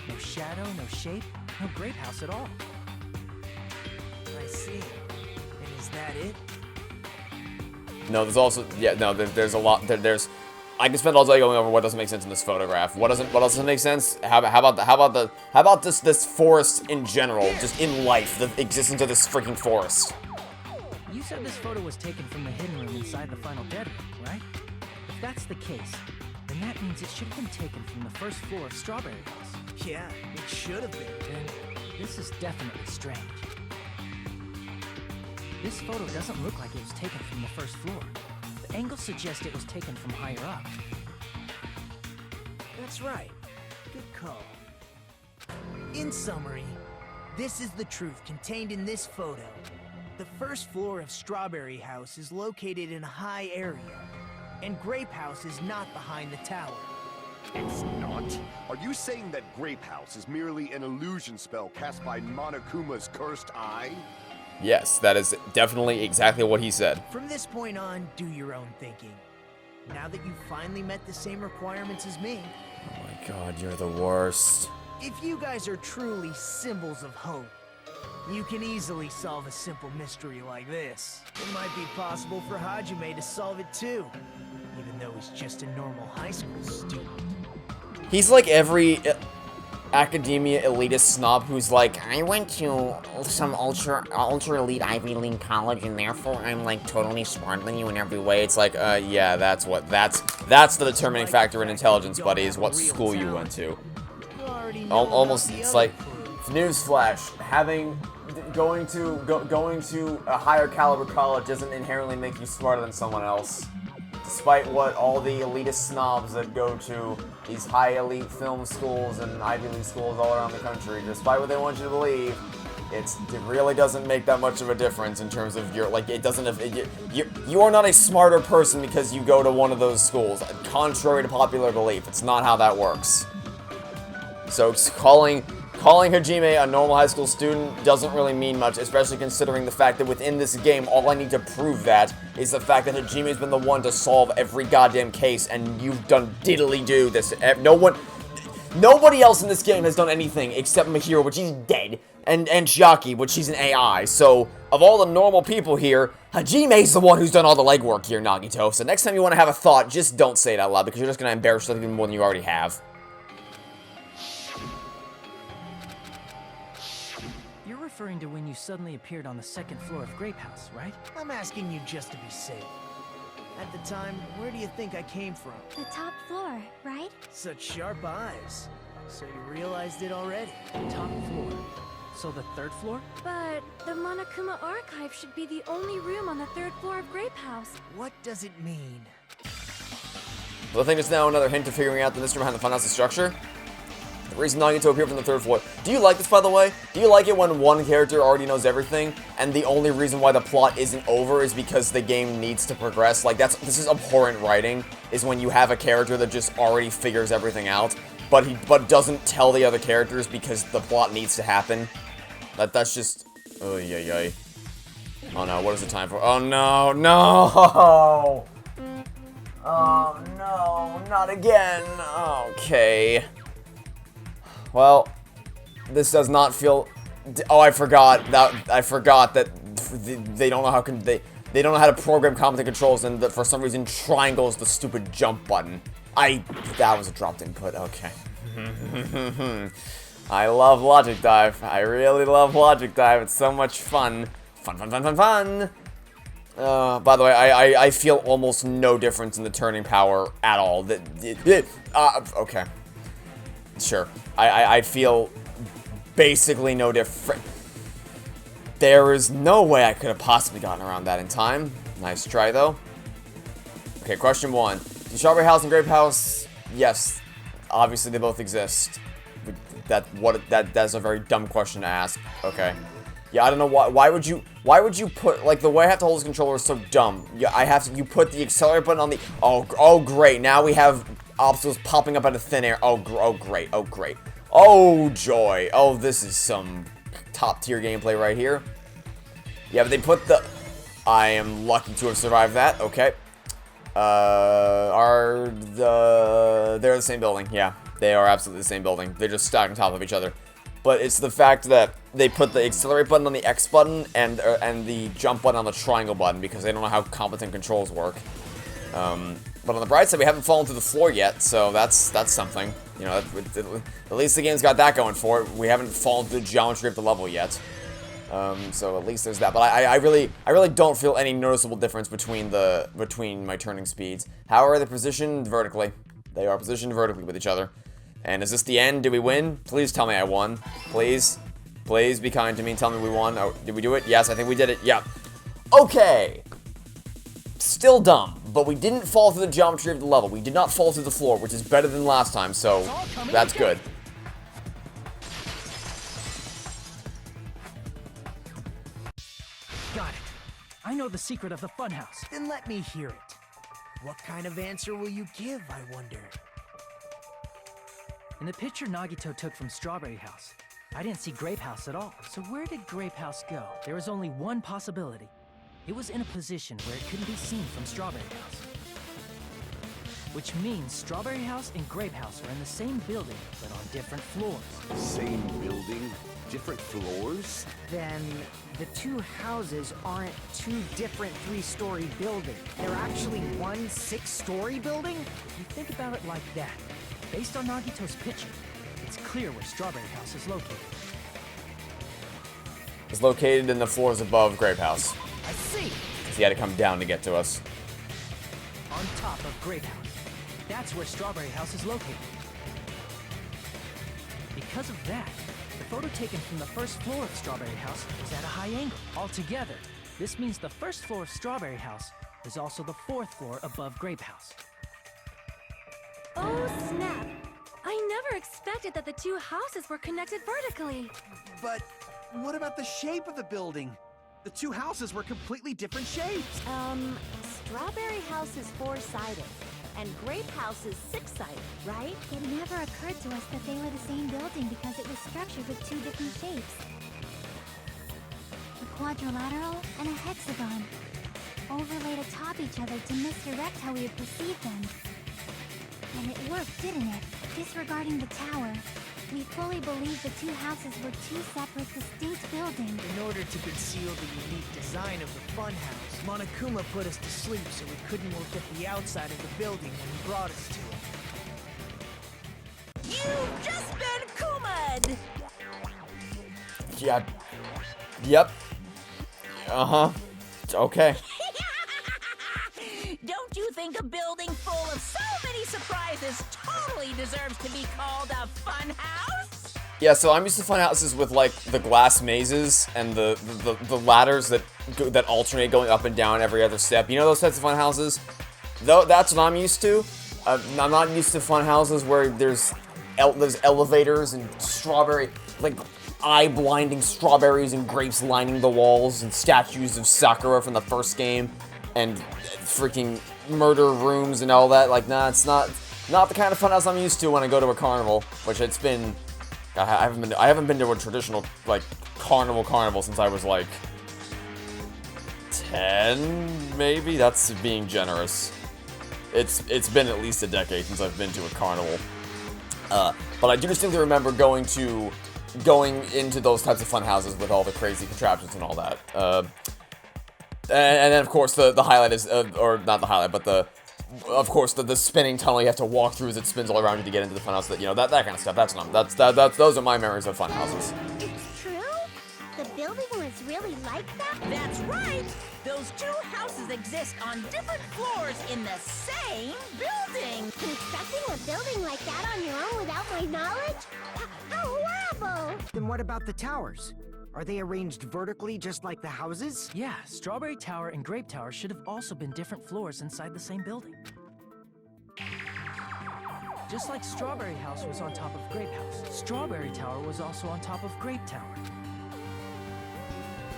S7: No shadow, no shape, no Grape House at all.
S5: I see. And is that it?
S1: No, there's also there's a lot. There's I can spend all day going over what doesn't make sense in this photograph. What doesn't make sense? How about this forest in general, just in life, the existence of this freaking forest.
S7: You said this photo was taken from the hidden room inside the final dead room, right? If that's the case, then that means it should have been taken from the first floor of Strawberry House.
S5: Yeah, it should have been.
S7: Then this is definitely strange. This photo doesn't look like it was taken from the first floor. The angle suggests it was taken from higher up.
S5: That's right. Good call. In summary, this is the truth contained in this photo. The first floor of Strawberry House is located in a high area, and Grape House is not behind the tower.
S8: It's not? Are you saying that Grape House is merely an illusion spell cast by Monokuma's cursed eye?
S1: Yes, that is definitely exactly what he said.
S5: From this point on, do your own thinking. Now that you've finally met the same requirements as me,
S1: Oh my god, you're the worst.
S5: if you guys are truly symbols of hope, you can easily solve a simple mystery like this. It might be possible for Hajime to solve it too, even though he's just a normal high school student.
S1: He's like every academia elitist snob who's like, I went to some ultra elite Ivy League college and therefore I'm like totally smarter than you in every way. It's like, yeah, that's the determining factor in intelligence, buddy, is what school you went to. Almost, it's like, newsflash, going to a higher caliber college doesn't inherently make you smarter than someone else. Despite what all the elitist snobs that go to these high elite film schools and Ivy League schools all around the country, despite what they want you to believe, it really doesn't make that much of a difference in terms of your, like, it doesn't, you are not a smarter person because you go to one of those schools, contrary to popular belief. It's not how that works. So calling Hajime a normal high school student doesn't really mean much, especially considering the fact that within this game, all I need to prove that is the fact that Hajime's been the one to solve every goddamn case, and you've done diddly-do this. Nobody else in this game has done anything except Mahiro, which he's dead, and Chiaki, which she's an AI. So, of all the normal people here, Hajime's the one who's done all the legwork here, Nagito. So next time you want to have a thought, just don't say it out loud, because you're just going to embarrass yourself even more than you already have.
S7: Referring to when you suddenly appeared on the second floor of Grape House, right?
S5: I'm asking you just to be safe. At the time, where do you think I came from?
S9: The top floor, right?
S5: Such sharp eyes. So you realized it already?
S7: Top floor. So the third floor?
S3: But the Monokuma Archive should be the only room on the third floor of Grape House.
S5: What does it mean?
S1: Well, I think it's now another hint to figuring out the mystery behind the funhouse's structure. The reason Nagito appeared from the third floor. Do you like this, by the way? Do you like it when one character already knows everything, and the only reason why the plot isn't over is because the game needs to progress? Like, this is abhorrent writing, is when you have a character that just already figures everything out, but doesn't tell the other characters because the plot needs to happen. That's just... Oh, yay. Oh no, what is the time for? Oh no, no! Oh no, not again. Okay. Well, this does not feel... Oh, I forgot that they don't know how they don't know how to program competent controls, and that for some reason triangle is the stupid jump button. That was a dropped input. Okay. I love Logic Dive. I really love Logic Dive. It's so much fun. Fun. By the way, I feel almost no difference in the turning power at all. Okay. Sure. I feel basically no different. There is no way I could have possibly gotten around that in time. Nice try, though. Okay, question 1. Do Strawberry House and Grape House yes, obviously they both exist. That's a very dumb question to ask. Okay. Yeah, I don't know why would you put, like, the way I have to hold this controller is so dumb. Yeah, you put the accelerator button on the, oh great, now we have obstacles popping up out of thin air. Oh great, oh joy, oh this is some top tier gameplay right here. Yeah, but they put the, I am lucky to have survived that, okay. They're the same building, yeah, they are absolutely the same building. They're just stacked on top of each other. But it's the fact that they put the accelerate button on the X button and the jump button on the triangle button because they don't know how competent controls work. But on the bright side, we haven't fallen through the floor yet, so that's something. You know, at least the game's got that going for it. We haven't fallen through the geometry of the level yet. So at least there's that. But I really don't feel any noticeable difference between my turning speeds. How are they positioned vertically? They are positioned vertically with each other. And is this the end? Did we win? Please tell me I won. Please. Please be kind to me and tell me we won. Oh, did we do it? Yes, I think we did it. Yeah. Okay. Still dumb, but we didn't fall through the geometry of the level. We did not fall through the floor, which is better than last time, so that's good.
S7: Got it. I know the secret of the funhouse.
S5: Then let me hear it. What kind of answer will you give, I wonder?
S7: In the picture Nagito took from Strawberry House, I didn't see Grape House at all. So where did Grape House go? There was only one possibility. It was in a position where it couldn't be seen from Strawberry House. Which means Strawberry House and Grape House are in the same building, but on different floors.
S8: Same building, different floors?
S10: Then the two houses aren't two different 3-story buildings. They're actually one 6-story building?
S7: You think about it like that. Based on Nagito's picture, it's clear where Strawberry House is located.
S1: It's located in the floors above Grape House.
S7: I see!
S1: Because he had to come down to get to us.
S7: On top of Grape House. That's where Strawberry House is located. Because of that, the photo taken from the first floor of Strawberry House is at a high angle. Altogether, this means the first floor of Strawberry House is also the 4th floor above Grape House.
S3: Oh, snap. I never expected that the two houses were connected vertically.
S6: But what about the shape of the building? The two houses were completely different shapes.
S4: Strawberry House is 4-sided, and Grape House is 6-sided, right?
S9: It never occurred to us that they were the same building because it was structured with two different shapes. A quadrilateral and a hexagon, overlaid atop each other to misdirect how we would perceive them. And it worked, didn't it? Disregarding the tower, we fully believed the two houses were two separate, distinct buildings.
S5: In order to conceal the unique design of the funhouse, Monokuma put us to sleep so we couldn't look at the outside of the building when he brought us to it.
S2: You've just been Kuma'd!
S1: Yeah. Yep. Uh-huh. Okay.
S2: Don't you think a building full of so many surprises totally deserves to be called a fun house?
S1: Yeah, so I'm used to fun houses with, like, the glass mazes and the ladders that alternate going up and down every other step. You know those types of fun houses? Though that's what I'm used to. I'm not used to fun houses where there's elevators and strawberry, like, eye-blinding strawberries and grapes lining the walls and statues of Sakura from the first game and freaking murder rooms and all that. Like, nah, it's not the kind of fun house I'm used to when I go to a carnival, which it's been. God, I haven't been to a traditional, like, carnival since I was like 10, maybe. That's being generous. It's been at least a decade since I've been to a carnival. But I do distinctly remember going into those types of fun houses with all the crazy contraptions and all that. And then, of course, the highlight is, or not the highlight, but of course, the spinning tunnel you have to walk through as it spins all around you to get into the funhouse. That, you know, that kind of stuff. Those are my memories of funhouses.
S9: It's true? The building was really like that?
S2: That's right! Those two houses exist on different floors in the same building!
S9: Constructing a building like that on your own without my knowledge? How horrible!
S10: Then what about the towers? Are they arranged vertically just like the houses?
S7: Yeah, Strawberry Tower and Grape Tower should have also been different floors inside the same building. Just like Strawberry House was on top of Grape House, Strawberry Tower was also on top of Grape Tower.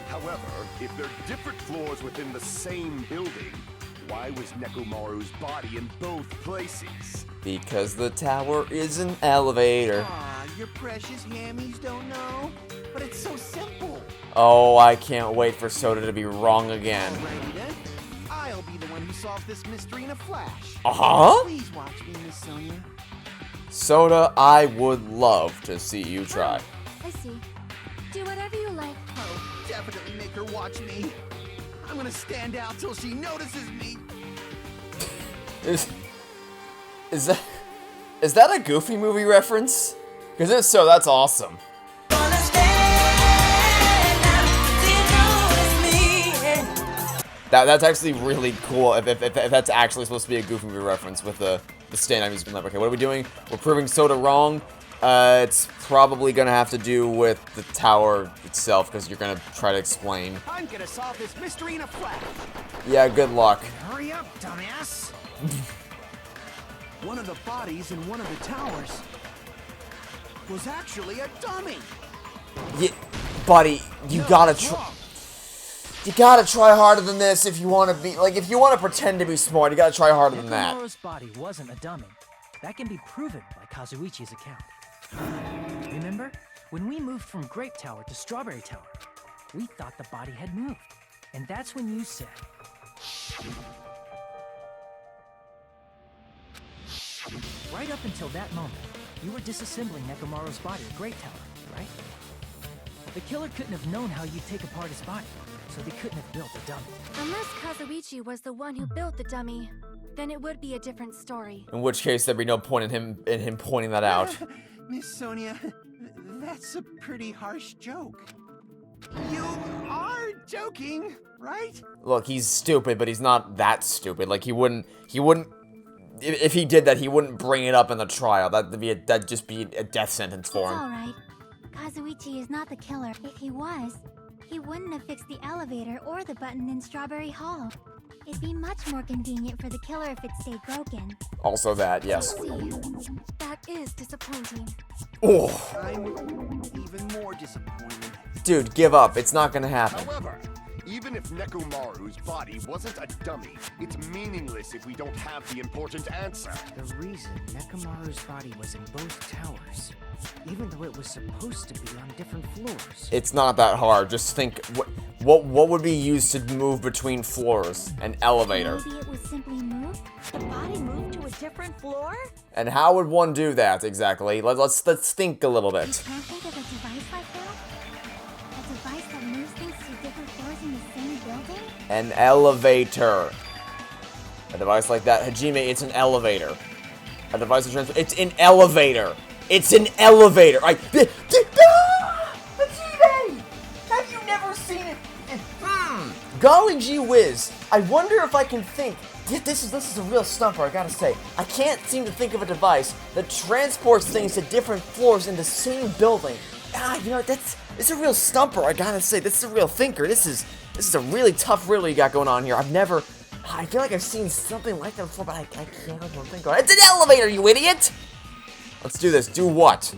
S8: However, if they're different floors within the same building, why was Nekomaru's body in both places?
S1: Because the tower is an elevator.
S6: Aw, your precious hammies don't know? But it's so simple.
S1: Oh, I can't wait for Soda to be wrong again.
S6: Alrighty then. I'll be the one who solves this mystery in a flash.
S1: Uh-huh?
S6: Please watch me, Miss Sonia.
S1: Soda, I would love to see you try.
S3: I see. Do whatever you like.
S6: Oh, definitely make her watch me. I'm gonna stand out till she notices me.
S1: Is that a Goofy movie reference? Because if so, that's awesome. That's actually really cool if that's actually supposed to be a Goofy movie reference with the stand-up musical number. Okay, what are we doing? We're proving Soda wrong. It's probably gonna have to do with the tower itself, because you're gonna try to explain.
S5: I'm gonna solve this mystery in a flash.
S1: Yeah, good luck.
S5: Hurry up, dumbass.
S6: One of the bodies in one of the towers was actually a dummy.
S1: Yeah, buddy, you gotta try. You gotta try harder than this if you want to be if you want to pretend to be smart. You gotta try harder than that.
S7: Nekomaru's body wasn't a dummy. That can be proven by Kazuichi's account. Remember, when we moved from Grape Tower to Strawberry Tower, we thought the body had moved, and that's when you said. Right up until that moment, you were disassembling Nekomaru's body at Grape Tower, right? The killer couldn't have known how you'd take apart his body, so they couldn't have built a dummy.
S3: Unless Kazuichi was the one who built the dummy, then it would be a different story.
S1: In which case, there'd be no point in him pointing that out.
S6: Miss Sonia, that's a pretty harsh joke. You are joking, right?
S1: Look, he's stupid, but he's not that stupid. Like he wouldn't. If he did that, he wouldn't bring it up in the trial. That'd just be a death sentence for
S9: It's
S1: him.
S9: alright. Kazuichi is not the killer. If he was, he wouldn't have fixed the elevator or the button in Strawberry Hall. It'd be much more convenient for the killer if it stayed broken.
S1: Also that, yes.
S3: See, that is disappointing.
S1: Oh,
S6: I'm even more disappointed.
S1: dude, give up. It's not gonna happen.
S8: However, even if Nekomaru's body wasn't a dummy, it's meaningless if we don't have the important answer.
S10: The reason Nekomaru's body was in both towers, even though it was supposed to be on different floors.
S1: It's not that hard. Just think, what would be used to move between floors? An elevator.
S9: Maybe it was simply moved?
S4: The body moved to a different floor?
S1: And how would one do that exactly? Let's think a little
S9: You
S1: bit.
S9: can't think of a device like that? A device that moves things to different floors in the same building?
S1: An elevator. A device like that, Hajime, it's an elevator. A device that transfers. It's an elevator. It's an elevator. Hajime, have you never seen it? Golly gee whiz. I wonder if I can think. This is a real stumper, I gotta say. I can't seem to think of a device that transports things to different floors in the same building. You know, it's a real stumper, I gotta say. This is a real thinker. This is a really tough riddle you got going on here. I feel like I've seen something like that before, but I can't think of it. It's an elevator, you idiot! Let's do this. Do what?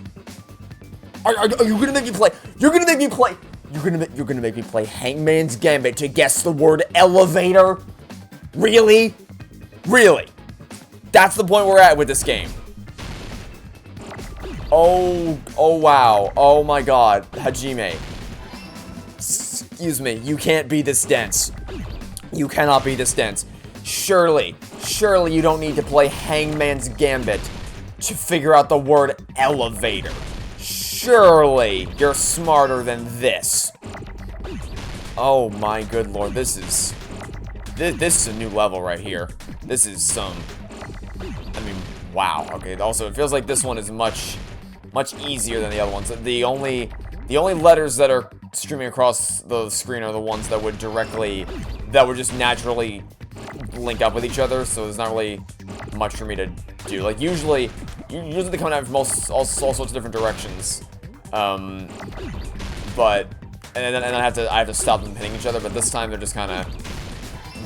S1: Are you gonna make me play? You're gonna make me play. You're gonna make me play Hangman's Gambit to guess the word elevator? Really? Really? That's the point we're at with this game. Oh wow. Oh my god. Hajime. Excuse me. You can't be this dense. You cannot be this dense. Surely you don't need to play Hangman's Gambit to figure out the word elevator. Surely you're smarter than this. Oh my good lord, this is a new level right here. This is some, I mean, wow. Okay, also it feels like this one is much easier than the other ones. The only letters that are streaming across the screen are the ones that would just naturally link up with each other, so there's not really much for me to do. Like usually they come out from all sorts of different directions. But and then I have to stop them hitting each other. But this time they're just kind of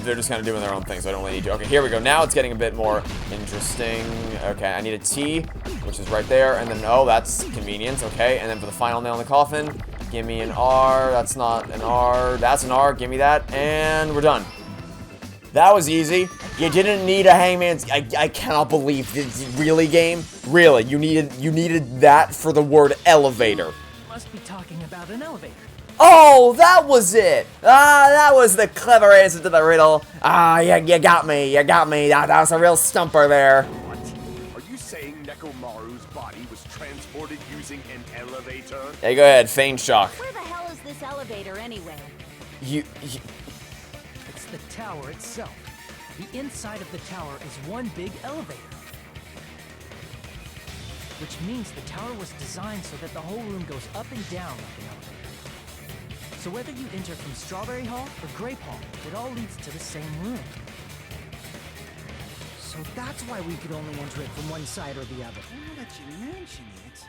S1: they're just kind of doing their own thing, so I don't really need to. Okay, here we go. Now it's getting a bit more interesting. Okay, I need a T, which is right there, and then, oh, that's convenient. Okay, and then for the final nail in the coffin, give me an R. That's not an R. That's an R. Give me that, and we're done. That was easy. You didn't need a hangman's. I cannot believe this. Really, game? Really? You needed that for the word elevator.
S7: Must be talking about an elevator.
S1: Oh, that was it! That was the clever answer to the riddle. You got me, you got me. That was a real stumper there.
S8: What? Are you saying Nekomaru's body was transported using an elevator?
S1: Hey, go ahead, feign shock.
S4: Where the hell is this elevator anyway?
S7: It's the tower itself. The inside of the tower is one big elevator. Which means the tower was designed so that the whole room goes up and down like an elevator. So whether you enter from Strawberry Hall or Grape Hall, it all leads to the same room.
S10: So that's why we could only enter it from one side or the other.
S6: Now that you mention it,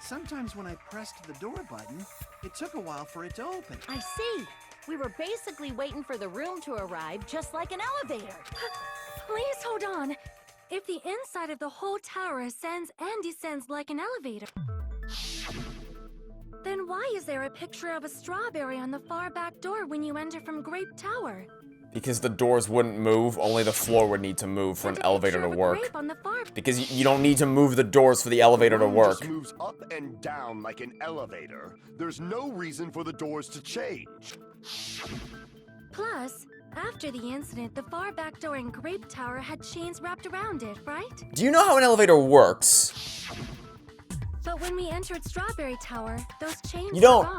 S6: sometimes when I pressed the door button, it took a while for it to open.
S4: I see. We were basically waiting for the room to arrive, just like an elevator.
S3: Please hold on. If the inside of the whole tower ascends and descends like an elevator, then why is there a picture of a strawberry on the far back door when you enter from Grape Tower?
S1: Because the doors wouldn't move, only the floor would need to move for an elevator to work. Because you don't need to move the doors for the elevator to work.
S8: Just moves up and down like an elevator. There's no reason for the doors to change.
S3: Plus, after the incident, the far back door in Grape Tower had chains wrapped around it, right?
S1: Do you know how an elevator works?
S3: But when we entered Strawberry Tower, those chains
S1: You don't.
S3: were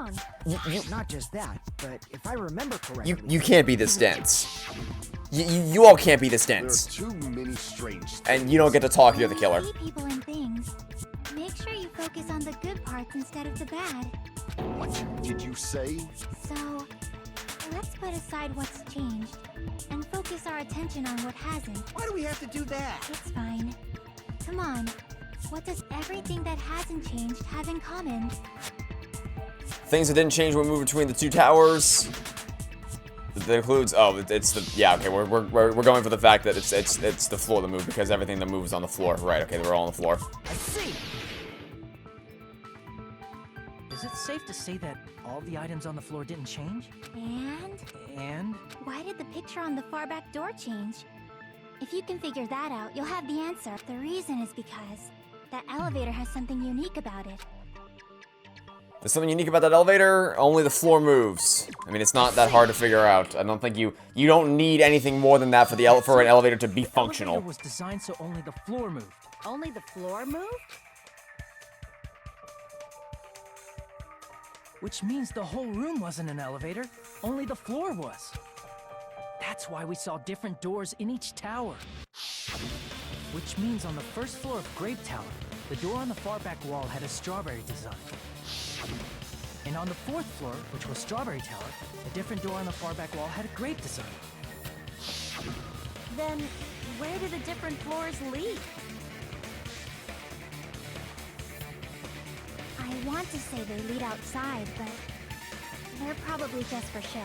S3: gone.
S10: Not just that, but if I remember correctly...
S1: You can't be this dense. You all can't be this
S8: There are
S1: dense.
S8: too many strange things.
S1: And you don't get to talk, you're the killer.
S9: See people and things. Make sure you focus on the good parts instead of the bad.
S8: What did you say?
S9: So, let's put aside what's changed and focus our attention on what hasn't.
S6: Why do we have to do that?
S9: It's fine. Come on. What does everything that hasn't changed have in common?
S1: Things that didn't change when we moved between the two towers. That includes, oh, it's the, yeah, okay, we're going for the fact that it's the floor that moved because everything that moves on the floor. Right, okay, we're all on the floor.
S7: I see. Is it safe to say that all the items on the floor didn't change?
S9: And why did the picture on the far back door change? If you can figure that out, you'll have the answer. The reason is because that elevator has something unique about it.
S1: There's something unique about that elevator. Only the floor moves. I mean, it's not that hard to figure out. I don't think you don't need anything more than that for an elevator to be functional.
S7: The elevator was designed so only the floor moved.
S4: Only the floor moved?
S7: Which means the whole room wasn't an elevator, only the floor was. That's why we saw different doors in each tower. Which means on the first floor of Grape Tower, the door on the far back wall had a strawberry design. And on the fourth floor, which was Strawberry Tower, a different door on the far back wall had a grape design.
S4: Then, where do the different floors lead?
S9: I want to say they lead outside, but they're probably just for show.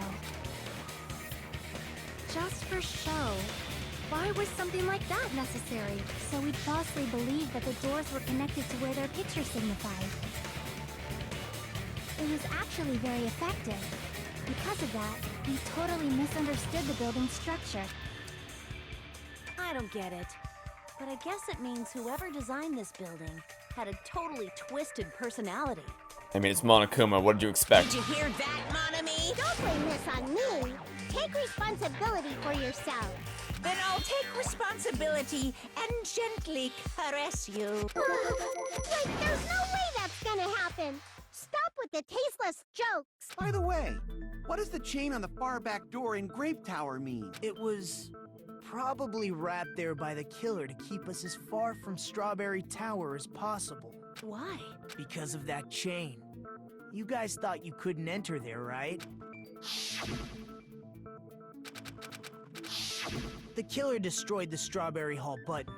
S3: Just for show. Why was something like that necessary?
S9: So we'd falsely believe that the doors were connected to where their picture signified. It was actually very effective. Because of that, we totally misunderstood the building's structure.
S4: I don't get it. But I guess it means whoever designed this building had a totally twisted personality.
S1: I mean, it's Monokuma. What did you expect?
S2: Did you hear that, Monami?
S9: Don't blame this on me. Take responsibility for yourself.
S2: Then I'll take responsibility and gently caress you.
S9: Wait, there's no way that's gonna happen. Stop with the tasteless jokes.
S6: By the way, what does the chain on the far back door in Grape Tower mean?
S5: It was probably wrapped there by the killer to keep us as far from Strawberry Tower as possible.
S4: Why?
S5: Because of that chain. You guys thought you couldn't enter there, right? The killer destroyed the Strawberry Hall button,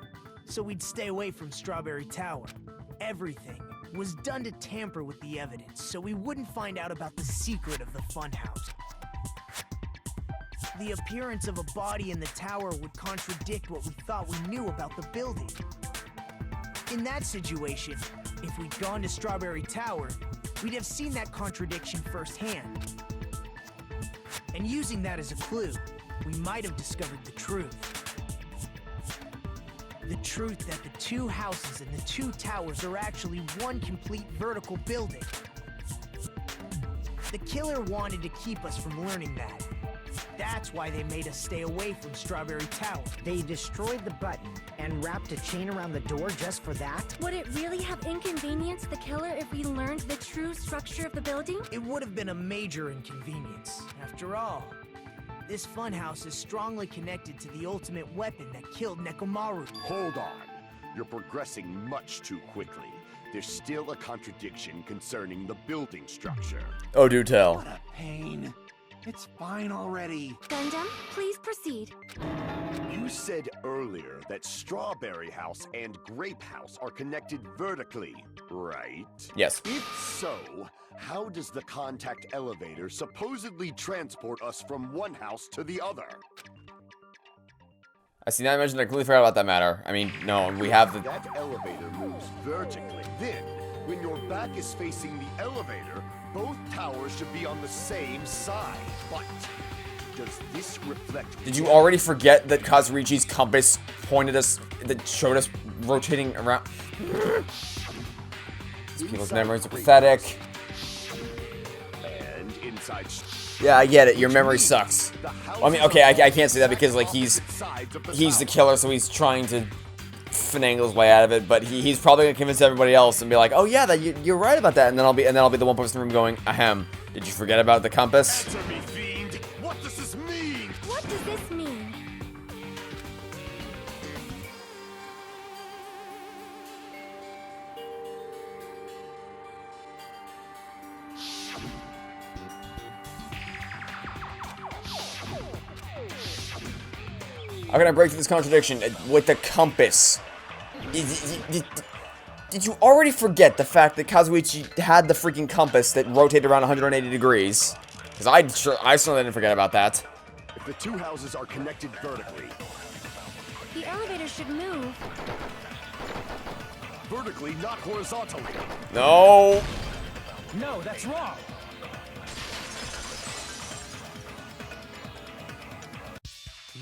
S5: so we'd stay away from Strawberry Tower. Everything was done to tamper with the evidence, so we wouldn't find out about the secret of the funhouse. the appearance of a body in the tower would contradict what we thought we knew about the building. In that situation, if we'd gone to Strawberry Tower, we'd have seen that contradiction firsthand. And using that as a clue, we might have discovered the truth. The truth that the two houses and the two towers are actually one complete vertical building. The killer wanted to keep us from learning that. That's why they made us stay away from Strawberry Tower.
S10: They destroyed the button and wrapped a chain around the door just for that?
S3: Would it really have inconvenienced the killer if we learned the true structure of the building?
S5: It would have been a major inconvenience. After all, this funhouse is strongly connected to the ultimate weapon that killed Nekomaru.
S8: Hold on. You're progressing much too quickly. There's still a contradiction concerning the building structure.
S1: Oh, do tell.
S6: What a pain. It's fine already.
S3: Gundam, please proceed.
S8: You said earlier that Strawberry House and Grape House are connected vertically, right?
S1: Yes.
S8: If so, how does the contact elevator supposedly transport us from one house to the other?
S1: I see. Now I mentioned I completely forgot about that matter. I mean, no, we have the...
S8: That elevator moves vertically. Then, when your back is facing the elevator, both towers should be on the same side. But does this reflect...
S1: Did you already forget that Kazurichi's compass pointed us, that showed us rotating around? These people's memories are pathetic.
S8: And inside...
S1: Yeah, I get it. Your memory sucks. I mean, okay, I can't say that because, like, he's the killer, so he's trying to finagle his way out of it. But he's probably gonna convince everybody else and be like, "Oh yeah, that you're right about that." And then I'll be the one person in the room going, "Ahem, did you forget about the compass?"
S8: Answer me, fiend. What does this mean?
S3: What does this mean?
S1: How can I break through this contradiction with the compass? Did you already forget the fact that Kazuichi had the freaking compass that rotated around 180 degrees? Because I certainly didn't forget about that.
S8: If the two houses are connected vertically...
S3: The elevator should move.
S8: Vertically, not horizontally.
S1: No.
S7: No, that's wrong.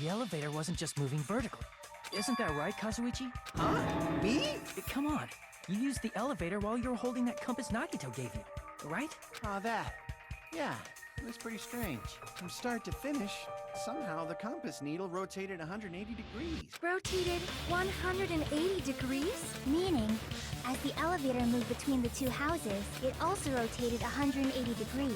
S7: The elevator wasn't just moving vertically. Isn't that right, Kazuichi?
S6: Huh? Me?
S7: Come on. You used the elevator while you were holding that compass Nagito gave you, right?
S6: Oh, that. Yeah, it was pretty strange. From start to finish, somehow the compass needle rotated 180 degrees.
S3: Rotated 180 degrees?
S9: Meaning, as the elevator moved between the two houses, it also rotated 180 degrees.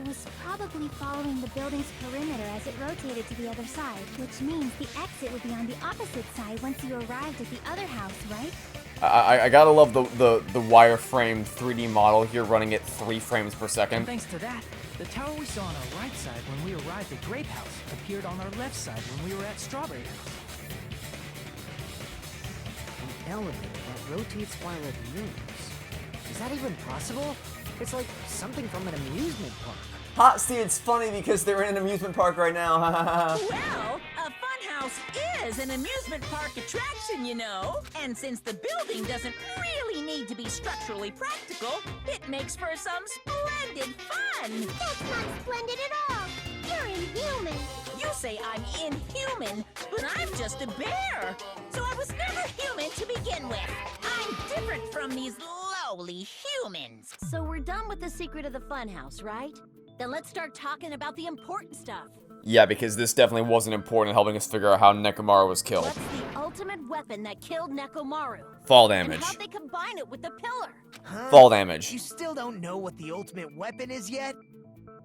S9: It was probably following the building's perimeter as it rotated to the other side, which means the exit would be on the opposite side once you arrived at the other house, right?
S1: I gotta love the wireframe 3D model here running at 3 frames per second.
S7: And thanks to that, the tower we saw on our right side when we arrived at Grape House appeared on our left side when we were at Strawberry House.
S10: An elevator that rotates while it moves. Is that even possible? It's like something from an amusement park.
S1: Hot, see, it's funny because they're in an amusement park right now.
S2: Well, a funhouse is an amusement park attraction, you know. And since the building doesn't really need to be structurally practical, it makes for some splendid fun.
S9: That's not splendid at all! You're inhuman!
S2: You say I'm inhuman, but I'm just a bear. So I was never human to begin with. I'm different from these lowly humans.
S4: So we're done with the secret of the funhouse, right? Then let's start talking about the important stuff.
S1: Yeah, because this definitely wasn't important in helping us figure out how Nekomaru was killed.
S4: What's the ultimate weapon that killed Nekomaru?
S1: Fall
S4: And
S1: damage.
S4: how'd they combine it with the pillar?
S5: Huh?
S1: Fall damage.
S5: You still don't know what the ultimate weapon is yet?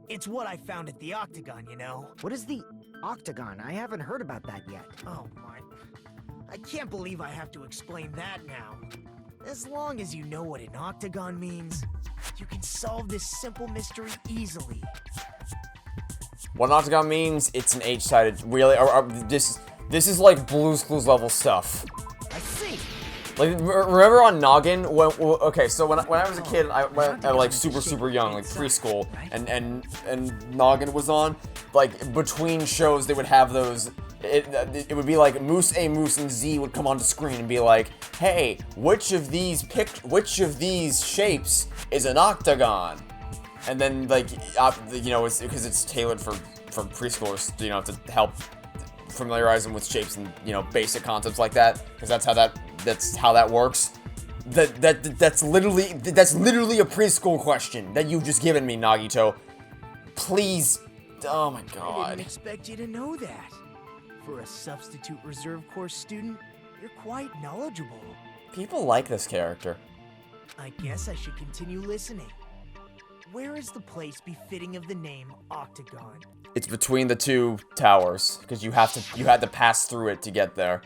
S5: It's what I found at the Octagon, you know?
S10: What is the Octagon? I haven't heard about that yet.
S5: Oh my... I can't believe I have to explain that now. As long as you know what an Octagon means, you can solve this simple mystery easily.
S1: What an octagon means, it's an H-sided, really, this is like Blue's Clues level stuff.
S5: I see.
S1: Like, remember on Noggin? Okay, so when I was a kid, I went like super young, like preschool, and Noggin was on. Like between shows, they would have those. It would be like Moose A, Moose, and Z would come onto screen and be like, "Hey, which of these shapes is an octagon?" And then like, you know, it's because it's tailored for preschoolers, you know, to help familiarize them with shapes and, you know, basic concepts like that, because that's how that works. That's literally a preschool question that you've just given me, Nagito. Please. Oh my god.
S5: I didn't expect you to know that. For a substitute reserve course student, you're quite knowledgeable.
S1: People like this character.
S5: I guess I should continue listening. Where is the place befitting of the name Octagon?
S1: It's between the two towers, because you had to pass through it to get there.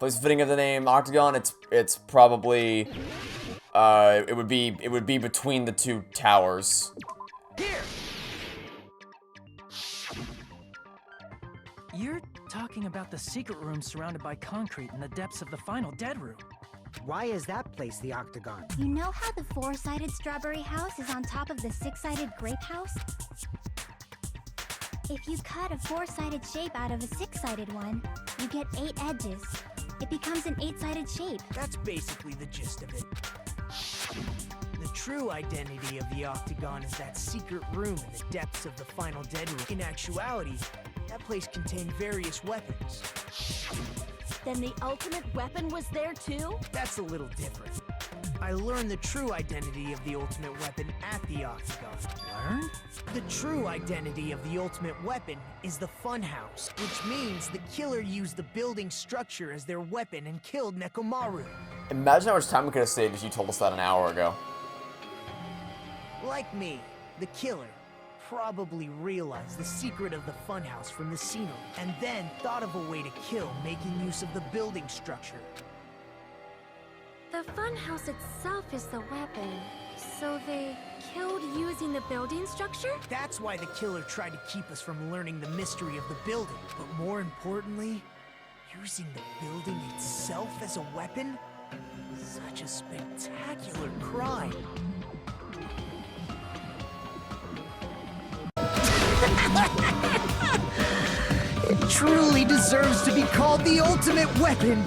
S1: Place fitting of the name Octagon, it's probably it would be between the two towers.
S5: Here.
S7: You're talking about the secret room surrounded by concrete in the depths of the final dead room.
S10: Why is that place the Octagon?
S9: You know how the 4-sided strawberry house is on top of the 6-sided grape house? If you cut a 4-sided shape out of a 6-sided one, you get 8 edges. It becomes an 8-sided shape.
S5: That's basically the gist of it. The true identity of the Octagon is that secret room in the depths of the final dead room. In actuality, that place contained various weapons.
S4: Then the ultimate weapon was there too?
S5: That's a little different. I learned the true identity of the ultimate weapon at the Octagon.
S7: Learned?
S5: The true identity of the ultimate weapon is the funhouse, which means the killer used the building structure as their weapon and killed Nekomaru.
S1: Imagine how much time we could have saved if you told us that an hour ago.
S5: Like me, the killer probably realized the secret of the funhouse from the scenery, and then thought of a way to kill making use of the building structure.
S3: The funhouse itself is the weapon, so they killed using the building structure?
S5: That's why the killer tried to keep us from learning the mystery of the building, but more importantly, using the building itself as a weapon? Such a spectacular crime. It truly deserves to be called the ultimate weapon.